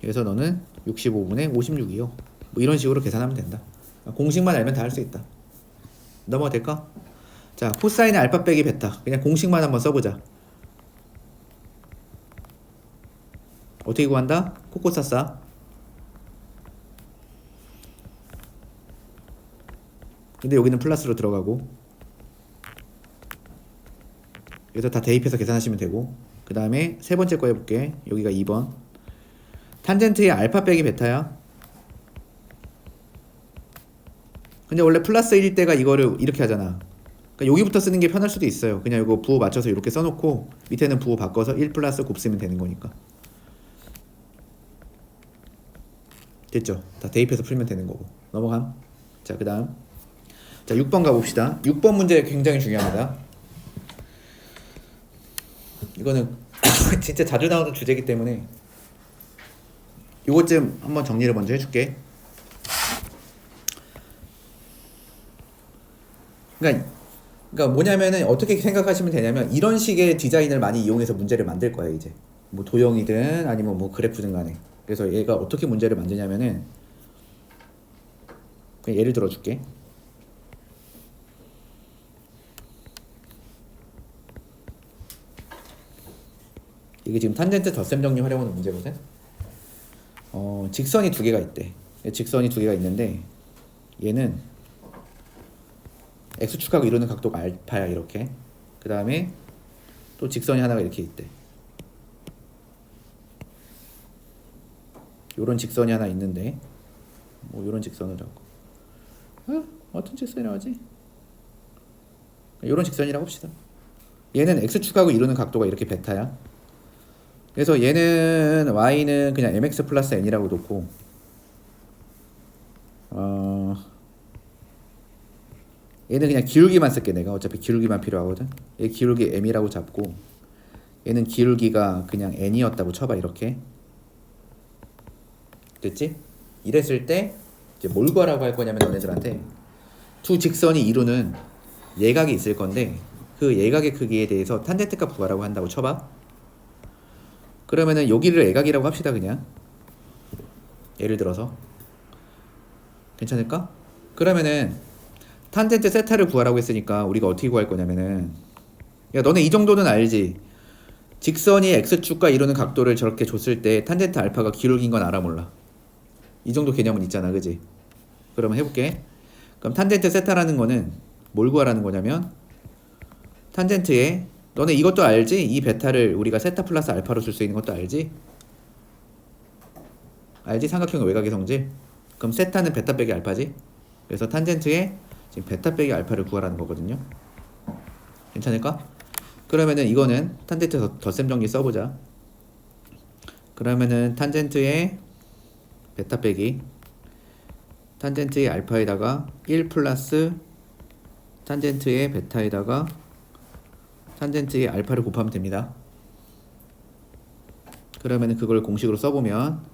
그래서 너는 65분의 56이요. 뭐 이런 식으로 계산하면 된다. 공식만 알면 다 할 수 있다. 넘어가 될까? 자, 코사인의 알파 빼기 베타. 그냥 공식만 한번 써보자. 어떻게 구한다? 코코사싸. 근데 여기는 플러스로 들어가고, 그래서 다 대입해서 계산하시면 되고, 그 다음에 세 번째 거 해볼게. 여기가 2번. 탄젠트의 알파 빼기 베타야. 근데 원래 플러스 1일 때가 이거를 이렇게 하잖아. 그러니까 여기부터 쓰는 게 편할 수도 있어요. 그냥 이거 부호 맞춰서 이렇게 써놓고 밑에는 부호 바꿔서 1 플러스 곱쓰면 되는 거니까. 됐죠? 다 대입해서 풀면 되는 거고. 넘어감. 자, 그 다음. 자, 6번 가봅시다. 6번 문제 굉장히 중요합니다. 이거는 진짜 자주 나오는 주제이기 때문에 요것 좀 한번 정리를 먼저 해줄게. 그러니까 뭐냐면은 어떻게 생각하시면 되냐면 이런 식의 디자인을 많이 이용해서 문제를 만들 거예요. 이제 뭐 도형이든 아니면 뭐 그래프든 간에. 그래서 얘가 어떻게 문제를 만드냐면은 그냥 예를 들어 줄게. 이게 지금 탄젠트 덧셈 정리 활용하는 문제거든. 직선이 두 개가 있대. 직선이 두 개가 있는데 얘는 x축하고 이루는 각도가 알파야 이렇게. 그 다음에 또 직선이 하나가 이렇게 있대. 요런 직선이 하나 있는데 뭐 요런 직선을 하고 어떤 직선이라고 하지? 요런 직선이라고 합시다. 얘는 x축하고 이루는 각도가 이렇게 베타야. 그래서 얘는 y는 그냥 mx 플러스 n이라고 놓고 얘는 그냥 기울기만 쓸게. 내가 어차피 기울기만 필요하거든. 얘 기울기 m이라고 잡고 얘는 기울기가 그냥 n이었다고 쳐봐. 이렇게 됐지? 이랬을 때 이제 뭘 구하라고 할 거냐면 너네들한테 두 직선이 이루는 예각이 있을 건데 그 예각의 크기에 대해서 탄젠트 값 구하라고 한다고 쳐봐. 그러면은 여기를 예각이라고 합시다. 그냥 예를 들어서 괜찮을까? 그러면은 탄젠트 세타를 구하라고 했으니까 우리가 어떻게 구할 거냐면은, 야 너네 이 정도는 알지? 직선이 x축과 이루는 각도를 저렇게 줬을 때 탄젠트 알파가 기울기인 건 알아 몰라? 이 정도 개념은 있잖아, 그지? 그러면 해볼게. 그럼 탄젠트 세타라는 거는 뭘 구하라는 거냐면 탄젠트에 너네 이것도 알지? 이 베타를 우리가 세타 플러스 알파로 쓸 수 있는 것도 알지? 알지? 삼각형 외곽의 성질. 그럼 세타는 베타 빼기 알파지? 그래서 탄젠트에 지금 베타 빼기 알파를 구하라는 거거든요. 괜찮을까? 그러면은 이거는 탄젠트 덧셈 정리 써보자. 그러면은 탄젠트에 베타 빼기 탄젠트의 알파에다가 1 플러스 탄젠트의 베타에다가 탄젠트의 알파를 곱하면 됩니다. 그러면은 그걸 공식으로 써보면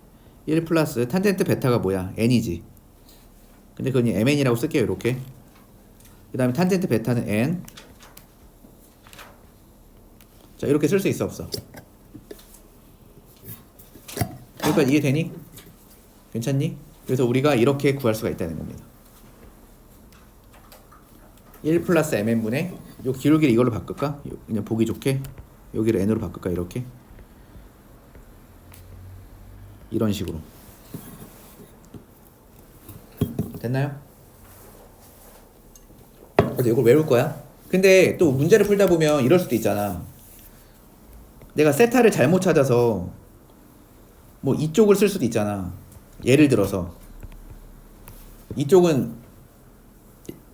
1 플러스 탄젠트 베타가 뭐야? n이지. 근데 그건 mn이라고 쓸게요. 이렇게. 그 다음에 탄젠트 베타는 n. 자, 이렇게 쓸 수 있어 없어? 여기까지 이해되니? 괜찮니? 그래서 우리가 이렇게 구할 수가 있다는 겁니다. 1 플러스 mn분의 요 기울기를 이걸로 바꿀까? 그냥 보기 좋게 여기를 n으로 바꿀까? 이렇게 이런 식으로 됐나요? 그래서 이걸 외울 거야. 근데 또 문제를 풀다 보면 이럴 수도 있잖아. 내가 세타를 잘못 찾아서 뭐 이쪽을 쓸 수도 있잖아. 예를 들어서 이쪽은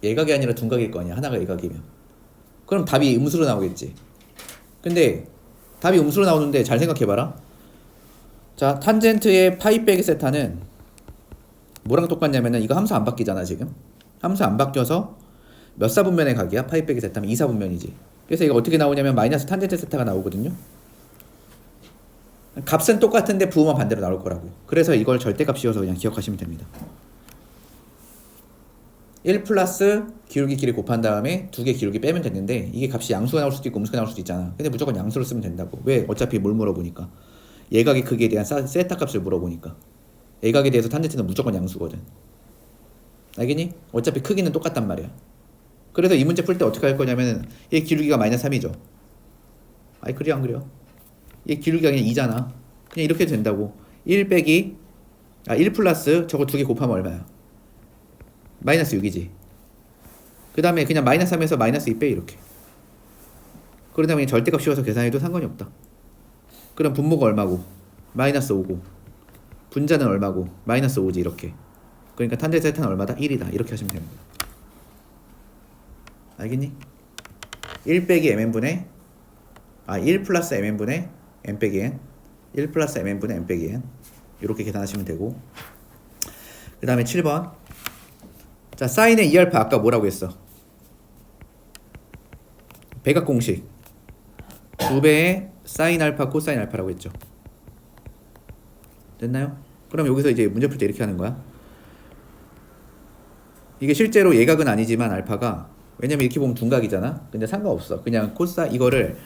예각이 아니라 둔각일 거 아니야. 하나가 예각이면. 그럼 답이 음수로 나오겠지. 근데 답이 음수로 나오는데 잘 생각해봐라. 자, 탄젠트의 파이 빼기 세타는 뭐랑 똑같냐면은 이거 함수 안 바뀌잖아 지금. 함수 안 바뀌어서 몇 사분면의 각이야? 파이 빼기 세타면 2사분면이지. 그래서 이거 어떻게 나오냐면 마이너스 탄젠트 세타가 나오거든요. 값은 똑같은데 부호만 반대로 나올 거라고. 그래서 이걸 절대값 씌워서 그냥 기억하시면 됩니다. 1 플러스 기울기 길이 곱한 다음에 두 개 기울기 빼면 됐는데 이게 값이 양수가 나올 수도 있고 음수가 나올 수도 있잖아. 근데 무조건 양수로 쓰면 된다고. 왜? 어차피 뭘 물어보니까. 예각의 크기에 대한 세타 값을 물어보니까. 예각에 대해서 탄젠트는 무조건 양수거든. 알겠니? 어차피 크기는 똑같단 말이야. 그래서 이 문제 풀 때 어떻게 할 거냐면 얘 기울기가 마이너스 3이죠. 아이 그려 안 그려? 얘 기울기가 그냥 2잖아. 그냥 이렇게 해도 된다고. 1 플러스 저거 두 개 곱하면 얼마야? 마이너스 6이지. 그 다음에 그냥 마이너스 3에서 마이너스 2 빼 이렇게. 그러다 보니 절대값 씌워서 계산해도 상관이 없다. 그럼 분모가 얼마고? 마이너스 5고 분자는 얼마고? 마이너스 5지 이렇게. 그러니까 탄젠트 세타는 얼마다? 1이다. 이렇게 하시면 됩니다. 알겠니? 1 빼기 mn분의 1 플러스 mn분의 n 빼기 n 1 플러스 mn분의 n 빼기 n 이렇게 계산하시면 되고 그 다음에 7번 자 사인의 2알파 아까 뭐라고 했어? 백악공식 2배의 사인 알파 코사인 알파라고 했죠. 됐나요? 그럼 여기서 이제 문제 풀 때 이렇게 하는 거야. 이게 실제로 예각은 아니지만 알파가 왜냐면 이렇게 보면 둔각이잖아. 근데 상관없어. 그냥 이거를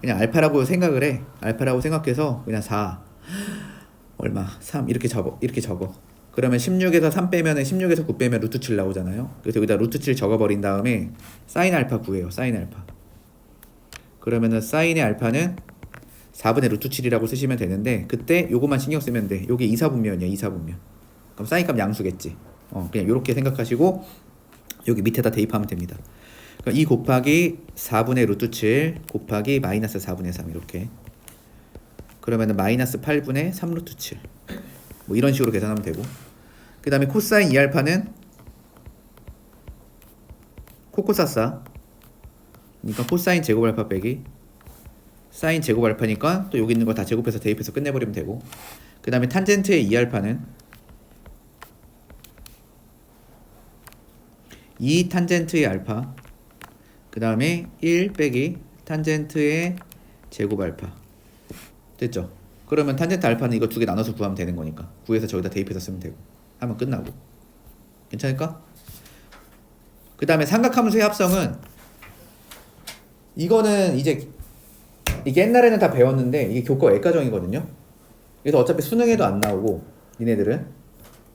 그냥 알파라고 생각을 해. 알파라고 생각해서 그냥 4 얼마 3 이렇게 적어. 그러면 16에서 3 빼면은 16에서 9 빼면 루트 7 나오잖아요. 그래서 여기다 루트 7 적어버린 다음에 사인 알파 구해요. 사인 알파. 그러면은 사인의 알파는 4분의 루트 7이라고 쓰시면 되는데 그때 요것만 신경 쓰면 돼. 요게 2사분면이야. 2사분면. 그럼 사인 값 양수겠지. 그냥 이렇게 생각하시고 여기 밑에다 대입하면 됩니다. 그럼 2 곱하기 4분의 루트 7 곱하기 마이너스 4분의 3 이렇게. 그러면은 마이너스 8분의 3 루트 7. 뭐 이런 식으로 계산하면 되고. 그 다음에 코사인 2알파는 코코사사. 그러니까 코사인 제곱 알파 빼기 사인 제곱 알파니까 또 여기 있는 거 다 제곱해서 대입해서 끝내버리면 되고. 그 다음에 탄젠트의 2알파는 2 탄젠트의 알파 그 다음에 1 빼기 탄젠트의 제곱 알파 됐죠? 그러면 탄젠트 알파는 이거 두 개 나눠서 구하면 되는 거니까 구해서 저기다 대입해서 쓰면 되고 하면 끝나고. 괜찮을까? 그 다음에 삼각함수의 합성은 이거는 이제 이게 옛날에는 다 배웠는데 이게 교과 외과정이거든요. 그래서 어차피 수능에도 안 나오고 니네들은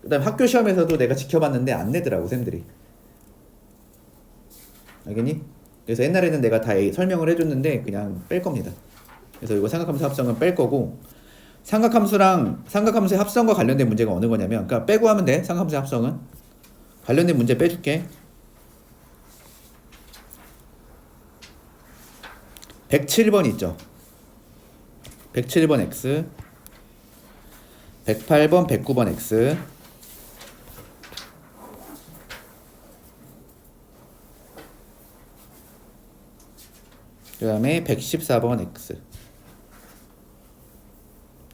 그 다음에 학교 시험에서도 내가 지켜봤는데 안 내더라고 쌤들이. 알겠니? 그래서 옛날에는 내가 다 설명을 해줬는데 그냥 뺄 겁니다. 그래서 이거 삼각함수 합성은 뺄 거고 삼각함수랑 삼각함수의 합성과 관련된 문제가 어느 거냐면 그러니까 빼고 하면 돼. 삼각함수의 합성은 관련된 문제 빼줄게. 107번 있죠. 107번 X 108번 109번 X 그 다음에 114번 X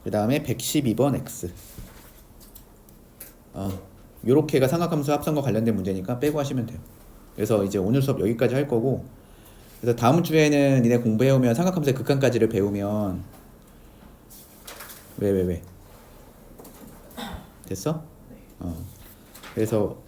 그 다음에 112번 X 요렇게가 삼각함수 합성과 관련된 문제니까 빼고 하시면 돼요. 그래서 이제 오늘 수업 여기까지 할 거고 그래서 다음 주에는 니네 공부해오면 삼각함수의 극한까지를 배우면 왜 됐어? 그래서